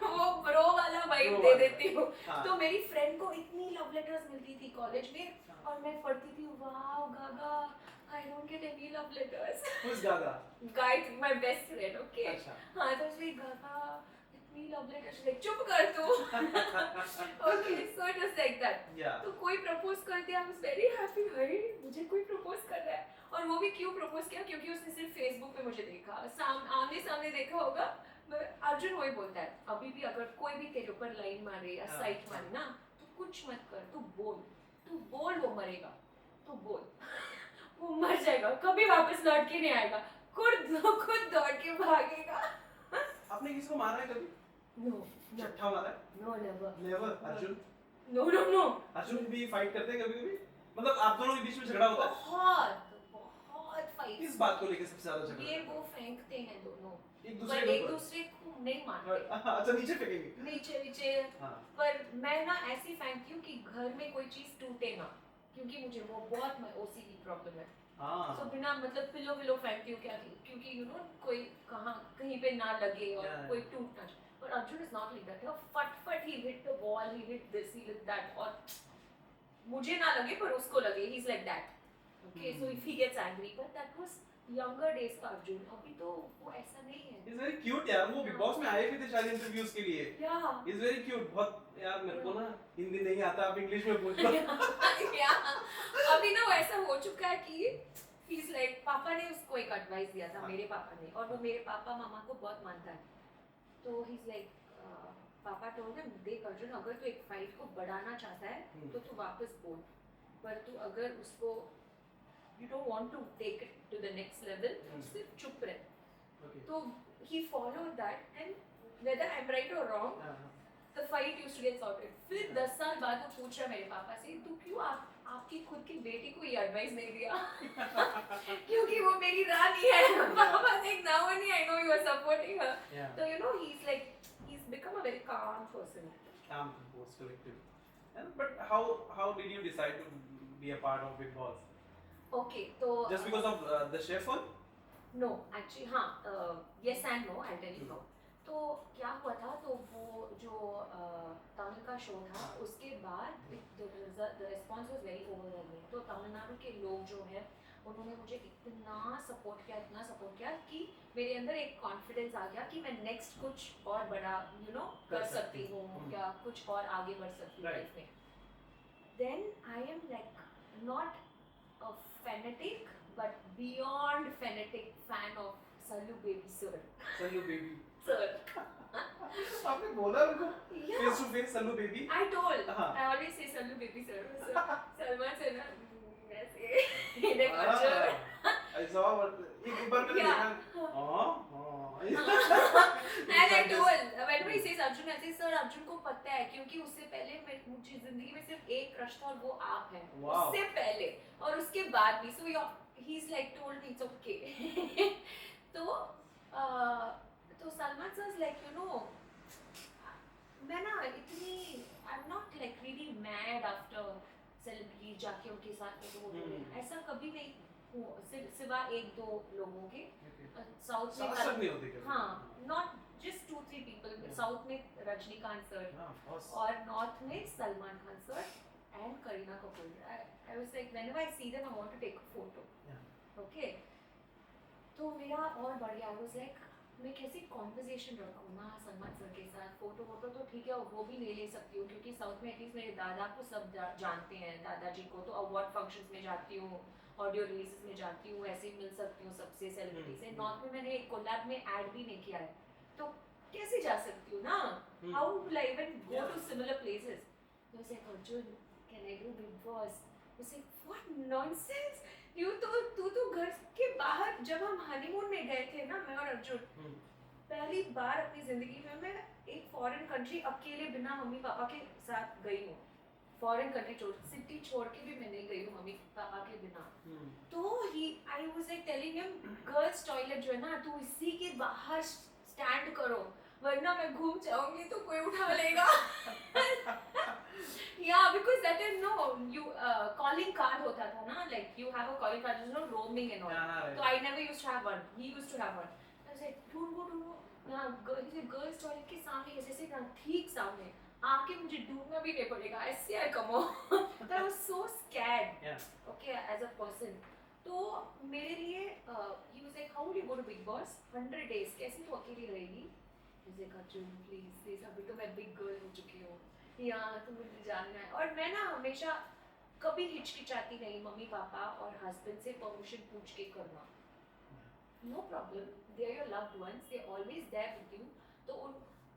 वो ब्रो वाला वाइब दे देती हूँ. हाँ. तो मेरी फ्रेंड को इतनी लव लेटर्स मिलती थी कॉलेज में और मैं पढ़ती थी. Wow Gaga, I don't get any love letters. Who's Gaga? Gayatri my best friend. Okay. अच्छा. हाँ तो उसने गागा इतनी लव लेटर्स. लाइक चुप कर तू. Okay so it was like that. Yeah. तो कोई प्रपोज कर दिया. I was very happy. भाई मुझे कोई प्रपोज कर रहा है. और वो भी क्यों प्रपोज किया क्योंकि उसने सिर्फ फेसबुक पे मुझे देखा. आमने सामने देखा होगा. अर्जुन वही बोलता है अभी भी अगर कोई भी तेरे ऊपर लाइन मारे या साइट मारे ना तो कुछ मत कर. तू बोल वो मरेगा. तू बोल वो मर जाएगा. कभी वापस लौट के नहीं आएगा. खुद दौड़ के भागेगा. आपने किसको मारा है कभी? नो चट्टा मारा है? No never. Never. Arjun? No. Arjun भी फाइट करते हैं कभी-कभी? मतलब आप दोनों के बीच में झगड़ा होता है? बहुत फाइट. किस बात को लेकर सबसे ज्यादा झगड़ा? ये वो फेंकते हैं दोनों. एक पर दूसरे एक को? दूसरे को नहीं मारते. अच्छा, नीचे फेंकेंगे? नीचे. हाँ. पर मैं ना ऐसी फेंकती हूँ कि घर में कोई चीज टूटे ना क्योंकि मुझे वो बहुत ओसीडी प्रॉब्लम है. हाँ. तो बिना मतलब पिलो फेंकती हूँ क्या क्योंकि यू नो कोई कहीं पे ना लगे और Yeah. कोई टूट ना जाए. पर Arjun is not like that. But he hit the ball, he hit this, he hit that. और मुझे ना लगे पर उसको लगे. He is like that. Okay so if he gets angry. But that was younger days का अर्जुन. अभी तो वो ऐसा नहीं है. He's very cute यार. वो बिग बॉस में आए भी थे शायद इंटरव्यूज के लिए. या He's very cute. बहुत यार मेरे को ना हिंदी नहीं आता, आप इंग्लिश में पूछ लो. या अभी ना वैसा हो चुका है कि he's like पापा ने उसको एक एडवाइस दिया था. मेरे पापा ने. और वो मेरे पापा मामा को बहुत मानता है. तो he's like पापा told him देख अर्जुन अगर तू एक फाइट को बढ़ाना चाहता है तो तू वापस बोल. पर तू अगर उसको you don't want to take it to the next level तो सिर्फ चुप रह. Okay. तो he followed that and whether I'm right or wrong हाँ. the fight used to get sorted. फिर 10 साल बाद वो पूछ रहा मेरे पापा से तू क्यों आपकी खुद की बेटी को ये एडवाइस नहीं दिया क्योंकि वो मेरी रानी है. पापा ने now only I know you are supporting her. Yeah. So you know he's become a very calm person. Calm, composed, collective. But how did you decide to be a part of Big Boss? Okay तो Just because of the chef one? No actually हाँ yes and no I'll tell you no. तो क्या हुआ था तो वो जो तमिल का शो था उसके बाद the response was very overwhelming. तो तमिलनाडु के लोग जो है उन्होंने मुझे इतना सपोर्ट किया कि मेरे अंदर एक कॉन्फिडेंस आ गया कि मैं नेक्स्ट कुछ और बड़ा यू नो कर सकती हूँ या कुछ और आगे बढ़ सकती हूँ लाइफ में. Then I am like not a fanatic but beyond fanatic fan of Sallu Baby sir. Sallu baby. Sir. आपने बोला उनको face to face Sallu baby? I told. हाँ. I always say Sallu Baby sir. Salman sir ना ऐसे देखो sir. I saw एक बार मैंने देखा. And I told whenever he says Arjun I say sir Arjun को पता है क्योंकि उससे पहले मुझे जिंदगी में सिर्फ एक क्रश था और वो आप हैं. उससे पहले और उसके बाद भी. So he's like told me it's okay. तो Salman sir is like you know मैं ना इतनी I'm not like really mad after celebrity जाके उनके साथ में वो बोले ऐसा कभी नहीं हुआ सिवा एक दो लोगों के. साउथ में नहीं होते हाँ not just 2-3 people. साउथ में रजनीकांत सर और नॉर्थ में Salman Khan sir and Kareena Kapoor. I was like whenever I see them I want to take a photo. Okay. तो मेरा और बढ़िया I was like मैं कैसी कॉन्वर्सेशन रखूँ ना सलमान सर के साथ. फोटो तो ठीक है वो भी ले सकती हूँ क्योंकि साउथ में एटलीस्ट मेरे दादा को सब जानते हैं दादाजी को. तो अवार्ड फंक्शंस में जाती हूँ ऑडियो रिलीजेस में जाती हूँ ऐसे ही मिल सकती हूँ सबसे सेलिब्रिटी से. नॉर्थ में मैंने कोलैब में ऐड भी नहीं किया है तो कैसे जा सकती हूँ ना. How will I even go to similar places. तो से Arjun can I do Bigg Boss उसे व्हाट नॉनसेंस, तू तो घर के बाहर, जब हम हनीमून में गए थे ना मैं और अर्जुन, पहली बार अपनी जिंदगी में मैं एक फॉरेन कंट्री अकेले बिना मम्मी पापा के साथ गई हूँ। फॉरेन कंट्री सिटी छोड़ के भी मैं नहीं गई हूँ मम्मी पापा के बिना। तो I was like telling him girls toilet जो है ना, तू इसी के बाहर स्टैंड करो वरना मैं घूम जाऊंगी तो कोई उठा लेगा। Yeah, because that time no, you calling card होता था ना, like you have a calling card, there's no roaming and all. right. So I never used to have one. He used to have one. I was like, ढूंढो यहाँ girls toilet के सामने जैसे ना ठीक सामने आके मुझे ढूंढना भी नहीं पड़ेगा, ऐसे I come on. But I was so scared. Yeah. Okay, as a person. तो मेरे लिए he was like, how would you go to Big Boss? 100 days कैसे तू अकेली रहेगी? मुझे कहा अर्जुन प्लीज अभी तो मैं बिग गर्ल हो चुकी हूँ, यहाँ तो मुझे जानना है। और मैं ना हमेशा कभी हिचकिचाती नहीं मम्मी पापा और हस्बैंड से परमिशन पूछ के करना। No problem, they are your loved ones, they always there with you. तो उन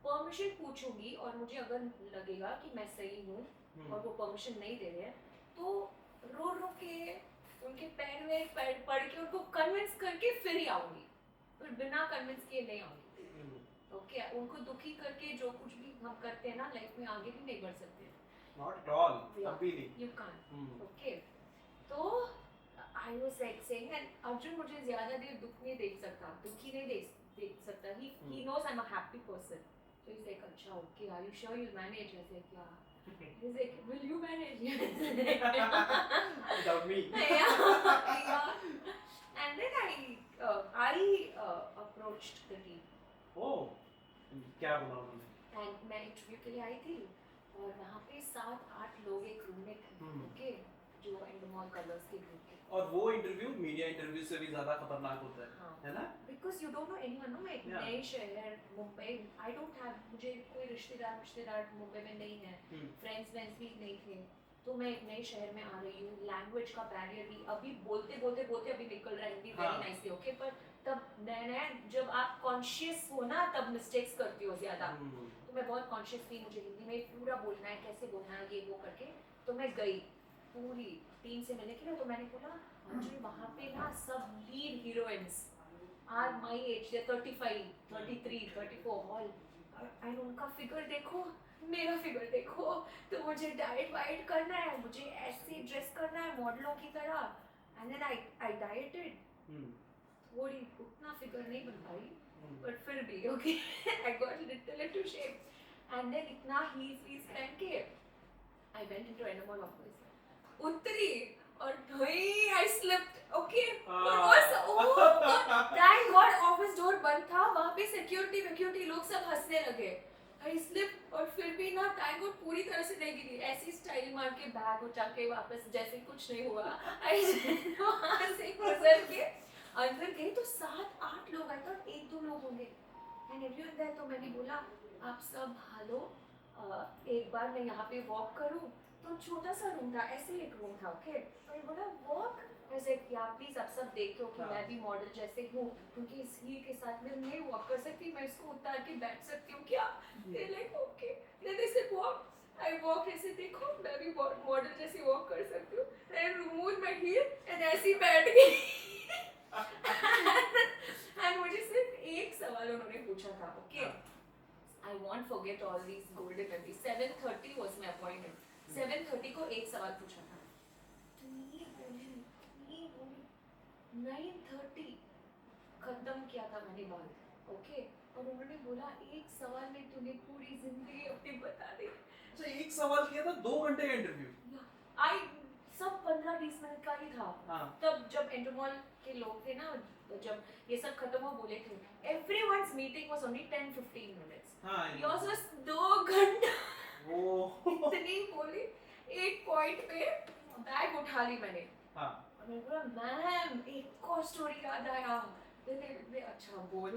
परमिशन पूछूंगी और मुझे अगर लगेगा कि मैं सही हूँ और वो परमिशन नहीं दे रहे हैं तो रो के उनके पैर में पड़ के उनको कन्विंस करके फिर ही आऊंगी, फिर बिना कन्विंस किए नहीं आऊंगी। ओके उनको दुखी करके जो कुछ भी हम करते हैं ना लाइफ में आगे भी नहीं बढ़ सकते। Not at all. अभी नहीं। You can't. Okay. तो I was like saying and Arjun मुझे ज़्यादा देर दुख नहीं देख सकता, दुखी नहीं देख सकता। He knows I'm a happy person. So he's like अच्छा okay, are you sure you'll manage? I said yeah. He's like will you manage? Without me. Yeah. And then I approached the team. Oh. क्या बोला उन्होंने? And मैं interview के लिए आई थी और वहाँ पे 7-8 लोग एक रूम में थे, ओके, जो एंडोमॉल कलर्स के ग्रुप के। और वो इंटरव्यू मीडिया इंटरव्यू से भी ज़्यादा खतरनाक होता है, हाँ, है ना? Because you don't know anyone, no, मैं एक नए शहर मुंबई, I don't have, मुझे कोई रिश्तेदार मुंबई में नहीं है, फ्रेंड्स भी नहीं थे, तो मैं एक नए शहर में आ रही हूँ, लैंग्वेज का बैरियर भी अभी बोलते अभी निकल रहा है हिंदी वेरी नाइसली, ओके, पर तब नया जब आप कॉन्शियस हो ना तब मिस्टेक्स करती हो ज़्यादा। तो मैं बहुत कॉन्शियस थी, मुझे हिंदी में पूरा बोलना है, कैसे बोलना है, ये वो करके। तो मैं गई पूरी टीम से मिलने के लिए, तो मैंने बोला मुझे वहाँ पे ना सब lead heroines are my age, 35, 33, 34 all, and उनका फिगर देखो, मेरा फिगर देखो, तो मुझे डाइट वाइट करना है, मुझे ऐसे ड्रेस करना है मॉडलों की तरह, एंड देन आई डाइटेड। थोड़ी उतना फिगर नहीं बन पाई पर फिर भी okay, I got little into shape, and then इतना हील्स पहन के I went into animal office, उतरी और भाई I slipped, okay, thank God office door बंद था, वहाँ पे सिक्योरिटी लोग सब हंसने लगे। आई स्लिप और फिर भी ना थैंक गॉड पूरी तरह से नहीं गिरी, ऐसी स्टाइल मार के बैग उठा के वापस जैसे कुछ नहीं हुआ। आई वहाँ से गुजर के अंदर गए तो 7-8 लोग आए थे और 1-2 लोग होंगे, एंड एवरीवन देयर। तो मैंने बोला आप सब हेलो, एक बार मैं यहाँ पे वॉक करूँ, तो छोटा सा रूम था, ऐसे एक रूम था, ओके, तो मैं बोला वॉक, ऐसे या प्लीज आप सब देखो कि मैं भी मॉडल जैसे हूँ, क्योंकि इस हील के साथ मैं नहीं वॉक कर सकती, मैं इसको उतार के बैठ सकती हूँ क्या? They like okay, then they said walk, I walk, ऐसे देखो मैं भी मॉडल जैसे वॉक कर सकती हूँ, and remove my heel and ऐसे ही बैठ गई। एंड मुझे सिर्फ एक सवाल उन्होंने पूछा था, okay, I want forget all these golden memories. 7:30 was my appointment, 7:30 को एक सवाल पूछा था, 9:30 खत्म किया था मैंने बात, ओके, और उन्होंने बोला एक सवाल में तूने पूरी जिंदगी अपनी बता दी। अच्छा, एक सवाल किया था, 2 घंटे का इंटरव्यू? आई सब 15-20 मिनट का ही था। तब जब एंड्रोमॉल के लोग थे ना, जब ये सब खत्म हुआ बोले थे everyone's meeting was only 10-15 minutes, yours was 2 घंटा। इतनी बोली, एक पॉइंट पे बैग उठा ली मैंने, और मैंने बोला मैम एक और स्टोरी याद आया। अच्छा बोल।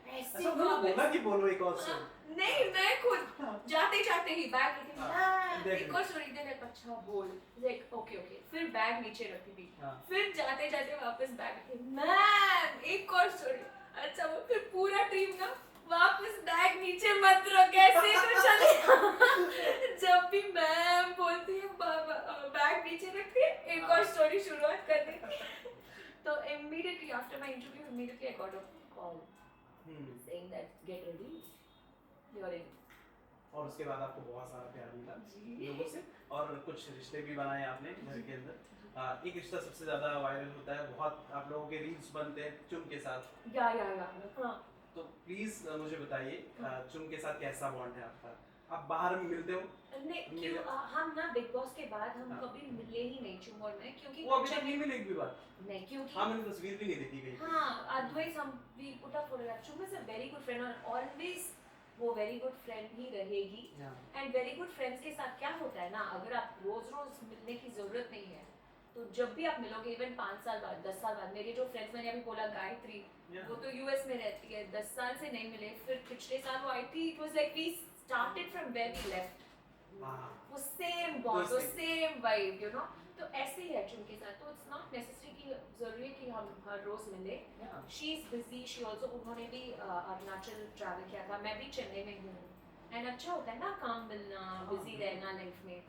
ऐसे बोला कि बोलो एक और स्टोरी। नहीं, मैं खुद जाते ही बैग लेके एक और स्टोरी दे, अच्छा बोल, लाइक ओके, फिर बैग नीचे रखी थी, फिर जाते वापस बैग, मैम एक और स्टोरी, अच्छा वो फिर पूरा टीम ना वापस बैग नीचे मत रख, ऐसे तो चले। जब भी मैम बोलती है बैग नीचे रखती है, एक और स्टोरी शुरुआत कर देती है। तो immediately after my interview, immediately I got a call saying that get ready, you're in. और उसके बाद आपको बहुत सारा प्यार मिला जी। लोगों से और कुछ रिश्ते भी बनाए आपने घर के अंदर। एक रिश्ता सबसे ज्यादा वायरल होता है, बहुत आप लोगों के रील्स बनते हैं चुम के साथ। या हाँ। तो प्लीज मुझे बताइए चुम के साथ कैसा बॉन्ड है आपका? आप बाहर में मिलते हो? नहीं क्यों, हम ना बिग बॉस के बाद हम कभी मिले ही नहीं चुम और मैं, क्योंकि वो अभी तक नहीं मिले एक भी बार? नहीं, क्योंकि हाँ मैंने तस्वीर भी नहीं देखी गई। हाँ अदरवाइज हम भी पुट अप फोटोग्राफ। चुम is a very good friend और ऑलवेज वो वेरी गुड फ्रेंड ही रहेगी। एंड वेरी गुड फ्रेंड्स के साथ क्या होता है ना, अगर आप रोज रोज मिलने की जरूरत नहीं है, तो जब भी आप मिलोगे, इवन 5 साल बाद 10 साल बाद, मेरे जो फ्रेंड्स मैंने अभी बोला गायत्री, वो तो यूएस में रहती है, 10 साल से नहीं मिले, फिर पिछले साल वो आई थी, it was like we started from where we left. वो सेम बॉन्ड, वो सेम वाइब, यू नो। तो ऐसे ही है चुम के साथ। तो इट्स नॉट नेसेसरी कि जरूरी है कि हम हर रोज मिले। She is busy, she also, उन्होंने भी अरुणाचल ट्रैवल किया था, मैं भी चेन्नई में हूँ। एंड अच्छा होता है ना काम मिलना, बिजी रहना लाइफ में।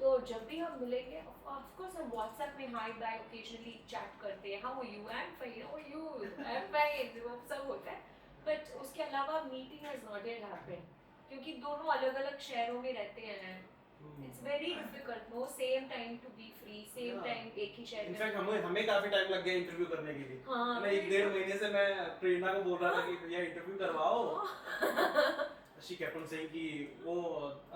तो जब भी हम मिलेंगे, ऑफ कोर्स हम व्हाट्सएप में हाय बाय ओकेजनली चैट करते हैं, how are you, I am fine, how are you, I am fine, वो सब होता है। बट उसके अलावा meeting has not yet happened, क्योंकि दोनों अलग अलग शहरों में रहते हैं। It's very difficult, no same time to be free, same time एक ही शहर में। इनफैक्ट हमें काफी टाइम लग गया इंटरव्यू करने के लिए। हाँ, मैं 1-1.5 महीने से मैं प्रेरणा को बोल रहा था कि भैया इंटरव्यू करवाओ। शी केप्ट ऑन सेइंग कि वो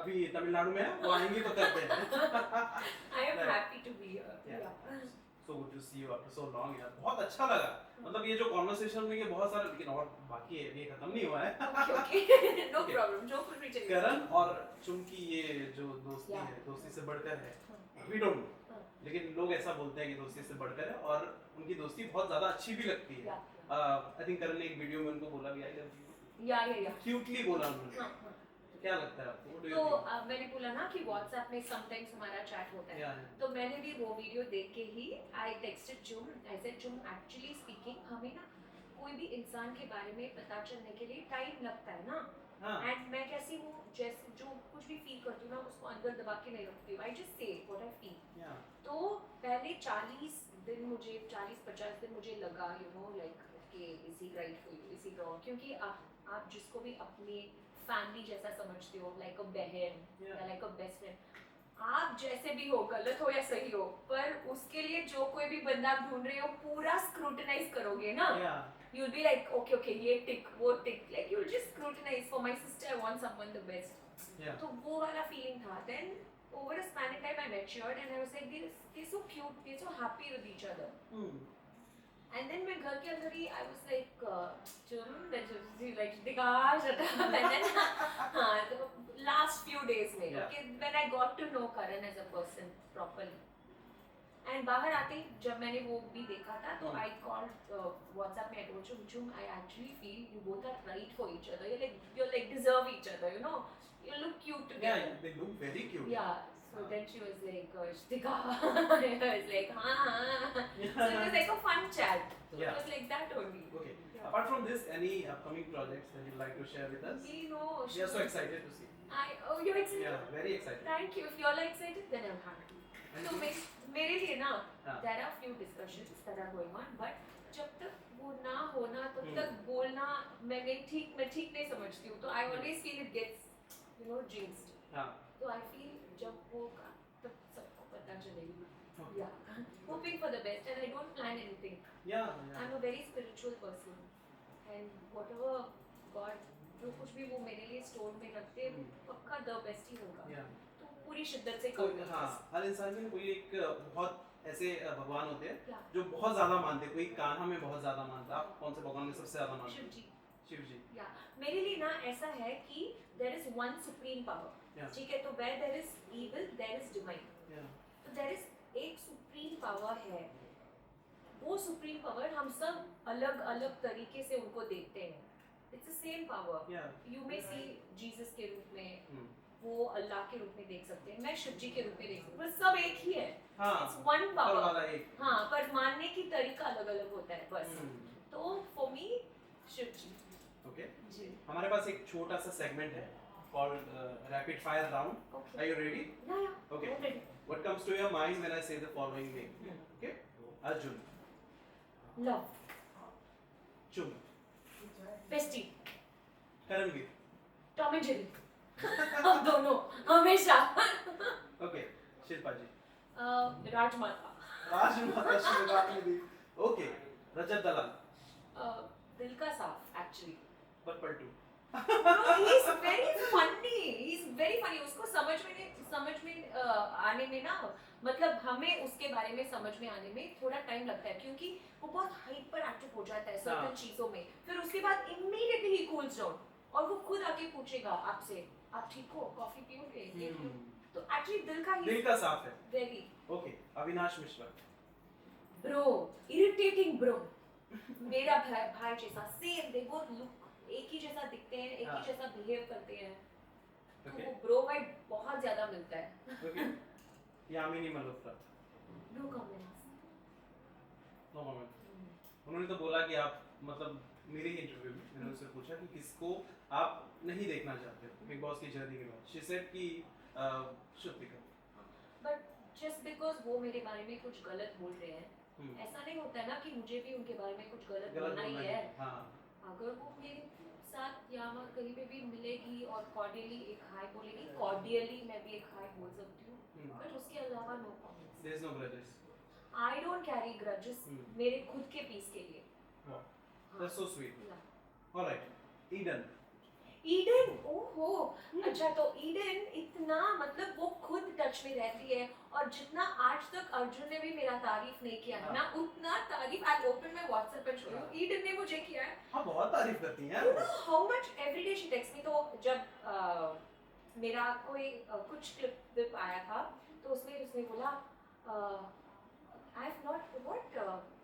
अभी तमिलनाडु में है, वो आएंगी तो करते हैं। I am happy to be here. So good to see you after so long यार, बहुत अच्छा लगा। मतलब ये जो कन्वर्सेशन में ये बहुत सारा, लेकिन और बाकी है, ये खत्म नहीं हुआ है। ओके नो प्रॉब्लम, जो कुछ भी चाहिए। करण और चुम की ये जो दोस्ती है, दोस्ती से बढ़कर है, वी डोंट नो, लेकिन लोग ऐसा बोलते हैं कि दोस्ती से बढ़कर है, और उनकी दोस्ती बहुत ज्यादा अच्छी भी लगती है। आई थिंक करण ने एक वीडियो में उनको बोला भी आई लव यू, या क्यूटली बोला उन्होंने। क्या लगता है आपको? तो मैंने बोला ना कि व्हाट्सएप में समटाइम्स हमारा चैट होता है, तो मैंने भी वो वीडियो देख के ही आई टेक्स्टेड चुम, आई सेड चुम एक्चुअली स्पीकिंग, हमें ना कोई भी इंसान के बारे में पता चलने के लिए टाइम लगता है ना। एंड मैं कैसी हूँ, जैसे जो कुछ भी फील करती हूँ ना, उसको अंदर दबा के नहीं रखती हूँ, I just say what I feel. तो पहले 40 दिन मुझे, 40-50 दिन मुझे लगा, यू नो लाइक कि is he right for you, is he wrong, क्योंकि आप जिसको भी अपनी फैमिली जैसा समझते हो, लाइक अ बहन या लाइक अ बेस्ट फ्रेंड, आप जैसे भी हो, गलत हो या सही हो, पर उसके लिए जो कोई भी बंदा आप ढूंढ रहे हो, पूरा स्क्रूटनाइज करोगे ना। You'll be like, okay, ये tick, वो tick, like you'll just scrutinize. For my sister, I want someone the best. तो वो वाला feeling था. Then over a span of time, I matured and I was like, they're so cute, they're so happy with each other. And then मैं घर के अंदर ही I was like, like दिगाश and then हाँ, तो last few days में, okay, when I got to know Karan as a person properly. And बाहर आते ही जब मैंने वो भी देखा था, तो आई कॉल्ड व्हाट्सएप में, आई टोल्ड चुम I actually feel you both are right for each other, you like deserve each other, you know, you look cute together. Yeah, they look very cute. Yeah. So then she was like, Shtika. I was like, हाँ. So it was like a fun chat. So it was like that only. Okay. Apart from this, any upcoming projects that you'd like to share with us? No. We are so excited to see. Oh, you're excited? Yeah, very excited. Thank you. If you're excited, then I'm happy. So मेरे लिए ना, there are few discussions that are going on, but जब तक वो ना होना, तब तक बोलना मैं ठीक नहीं समझती हूँ, तो I always feel it gets, you know, jinxed. तो I feel जब होगा तब सबको पता चलेगा. Yeah, hoping for the best, and I don't plan anything. Yeah. I'm a very spiritual person, and whatever God, जो कुछ भी वो मेरे लिए स्टोर में रखते हैं, पक्का the best ही होगा. तो पूरी शिद्दत से करूँगा. हाँ, हर इंसान में कोई एक बहुत ऐसे भगवान होते हैं जो बहुत ज्यादा मानते हैं. कोई कान्हा में बहुत ज्यादा मानता है. आप कौन से भगवान में सबसे ज्यादा मानते हैं? शिव जी. या मेरे लिए ना ऐसा है कि there is one supreme power. ठीक है, तो where there is evil, there is divine. तो there is एक supreme power है. वो supreme power हम सब अलग अलग तरीके से उनको देखते हैं. It's the same power. You may see Jesus के रूप में, वो अल्लाह के रूप में देख सकते हैं, मैं शिव जी के रूप में देख सकती हूँ, सब एक ही है. It's one power. हाँ, पर मानने की तरीका अलग अलग होता है बस. तो for me Shiv ji. Okay. जी. हमारे पास एक छोटा सा सेगमेंट है called rapid fire round. Are you ready? Yeah. Okay. What comes to your mind when I say the following name? Okay. Arjun. Love. Chum. Bestie. Karanveer. Tom and Jerry. हम दोनों हमेशा. Okay. Shilpa ji. राजमाता. Rajmata Shilpa. Okay. Rajat Dalal. दिल का साफ actually. Purple 2. No, he's very funny. He's very funny. उसको समझ में आने में ना, मतलब हमें उसके बारे में समझ में आने में थोड़ा टाइम लगता है, क्योंकि वो बहुत हाइपर एक्टिव हो जाता है सर्टेन चीजों में, फिर उसके बाद इमीडिएटली ही कूल्स डाउन और वो खुद आके पूछेगा आपसे, आप ठीक हो, कॉफी पियोगे, ये पियो? तो एक्चुअली दिल का साफ है. Very. Okay. Avinash Mishra. Bro, irritating bro. मेरा भाई जैसा, सेम, दे बोथ लुक एक ही जैसा दिखते हैं, एक ही जैसा बिहेव करते हैं, तो वो ब्रो वाइब बहुत ज्यादा मिलता है. Okay. Yamini Malhotra. No comments. No comment. उन्होंने तो बोला कि आप, मतलब मेरे ही इंटरव्यू में मैंने उससे पूछा कि किसको आप नहीं देखना चाहते बिग बॉस की जर्नी के बाद. शी सेड कि श्रुतिका. बट जस्ट बिकॉज वो मेरे बारे में कुछ गलत बोल रहे हैं, ऐसा नहीं होता है ना कि मुझे भी उनके बारे में कुछ गलत बोलना ही है. हाँ. अगर वो मेरे साथ या कहीं पे भी मिलेगी और कॉर्डियली एक हाय बोलेगी, कॉर्डियली मैं भी एक हाय बोल सकती हूँ, बट उसके अलावा no comments. There is no grudges. I don't carry grudges मेरे खुद के पीस के लिए. Wow. That's so sweet. All right. Eden. Eden, ओहो, अच्छा, तो ईडन इतना, मतलब वो खुद टच में रहती है, और जितना आज तक अर्जुन ने भी मेरा तारीफ नहीं किया है ना, उतना तारीफ आज ओपन में व्हाट्सएप पे छोड़ो, ईडन ने मुझे किया है. हाँ, बहुत तारीफ करती हैं. You know how much every day she texts me. तो जब मेरा कोई कुछ क्लिप विप आया था, तो उसमें उसने बोला I have not what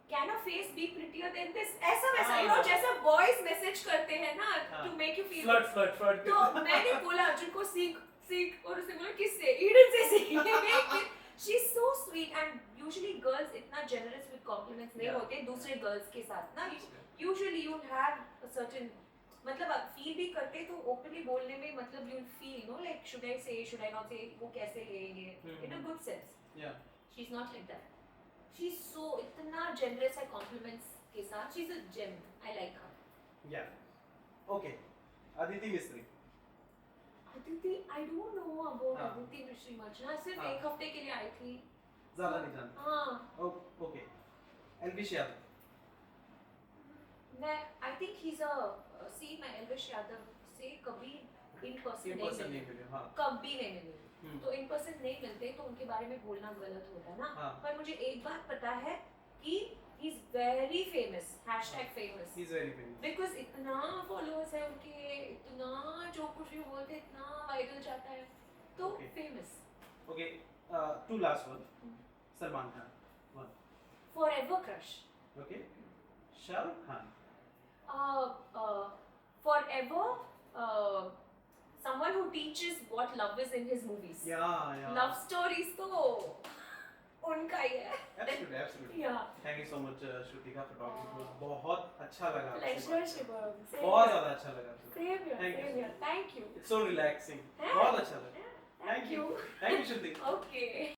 can a face be prettier than this, ऐसा वैसा, you know, जैसा boys मैसेज करते हैं ना to make you feel flirt. तो मैंने बोला अर्जुन को सीख, और उसने बोला किससे, ईडन से सीख. She's so sweet, and usually girls इतना generous with compliments नहीं होते दूसरे girls के साथ ना. Usually you have a certain, मतलब आप फील भी करते तो ओपनली बोलने में, मतलब you feel, no, like should I say, should I not say, वो कैसे लेंगे, in a good sense. She is not like that. She is so, इतना जनरस है कॉम्प्लीमेंट्स के साथ. She is a gem. I like her. Yeah. Okay. Aditi Mistry. Aditi, I don't know about Aditi Mishri much ना, सिर्फ एक हफ्ते के लिए आई थी, ज्यादा नहीं जानते. हाँ. ओके. एलविश यादव. मैं I think he is a सी, मैं एलविश यादव से कभी इन पर्सन नहीं मिली. हाँ. कभी नहीं मिली. तो इन पर्सन नहीं मिलते तो उनके बारे में बोलना गलत होता है ना. पर मुझे एक बात पता है कि he is very famous, #famous. He is very famous because इतना फॉलोअर्स है उनके, इतना जो कुछ भी बोलते इतना वायरल जाता है, तो famous. Okay. Two last one. Salman Khan. One. Forever crush. Okay. Shahrukh Khan. Forever someone who teaches what love is in his movies. Yeah. Love stories तो उनका ही है. Absolutely. Yeah. Thank you so much, Shrutika, for talking to us. बहुत अच्छा लगा. Pleasure, Shivam. बहुत ज़्यादा अच्छा लगा. Same here. Thank you. It's so relaxing. बहुत अच्छा लगा. Thank you. Thank you, Shrutika. Okay.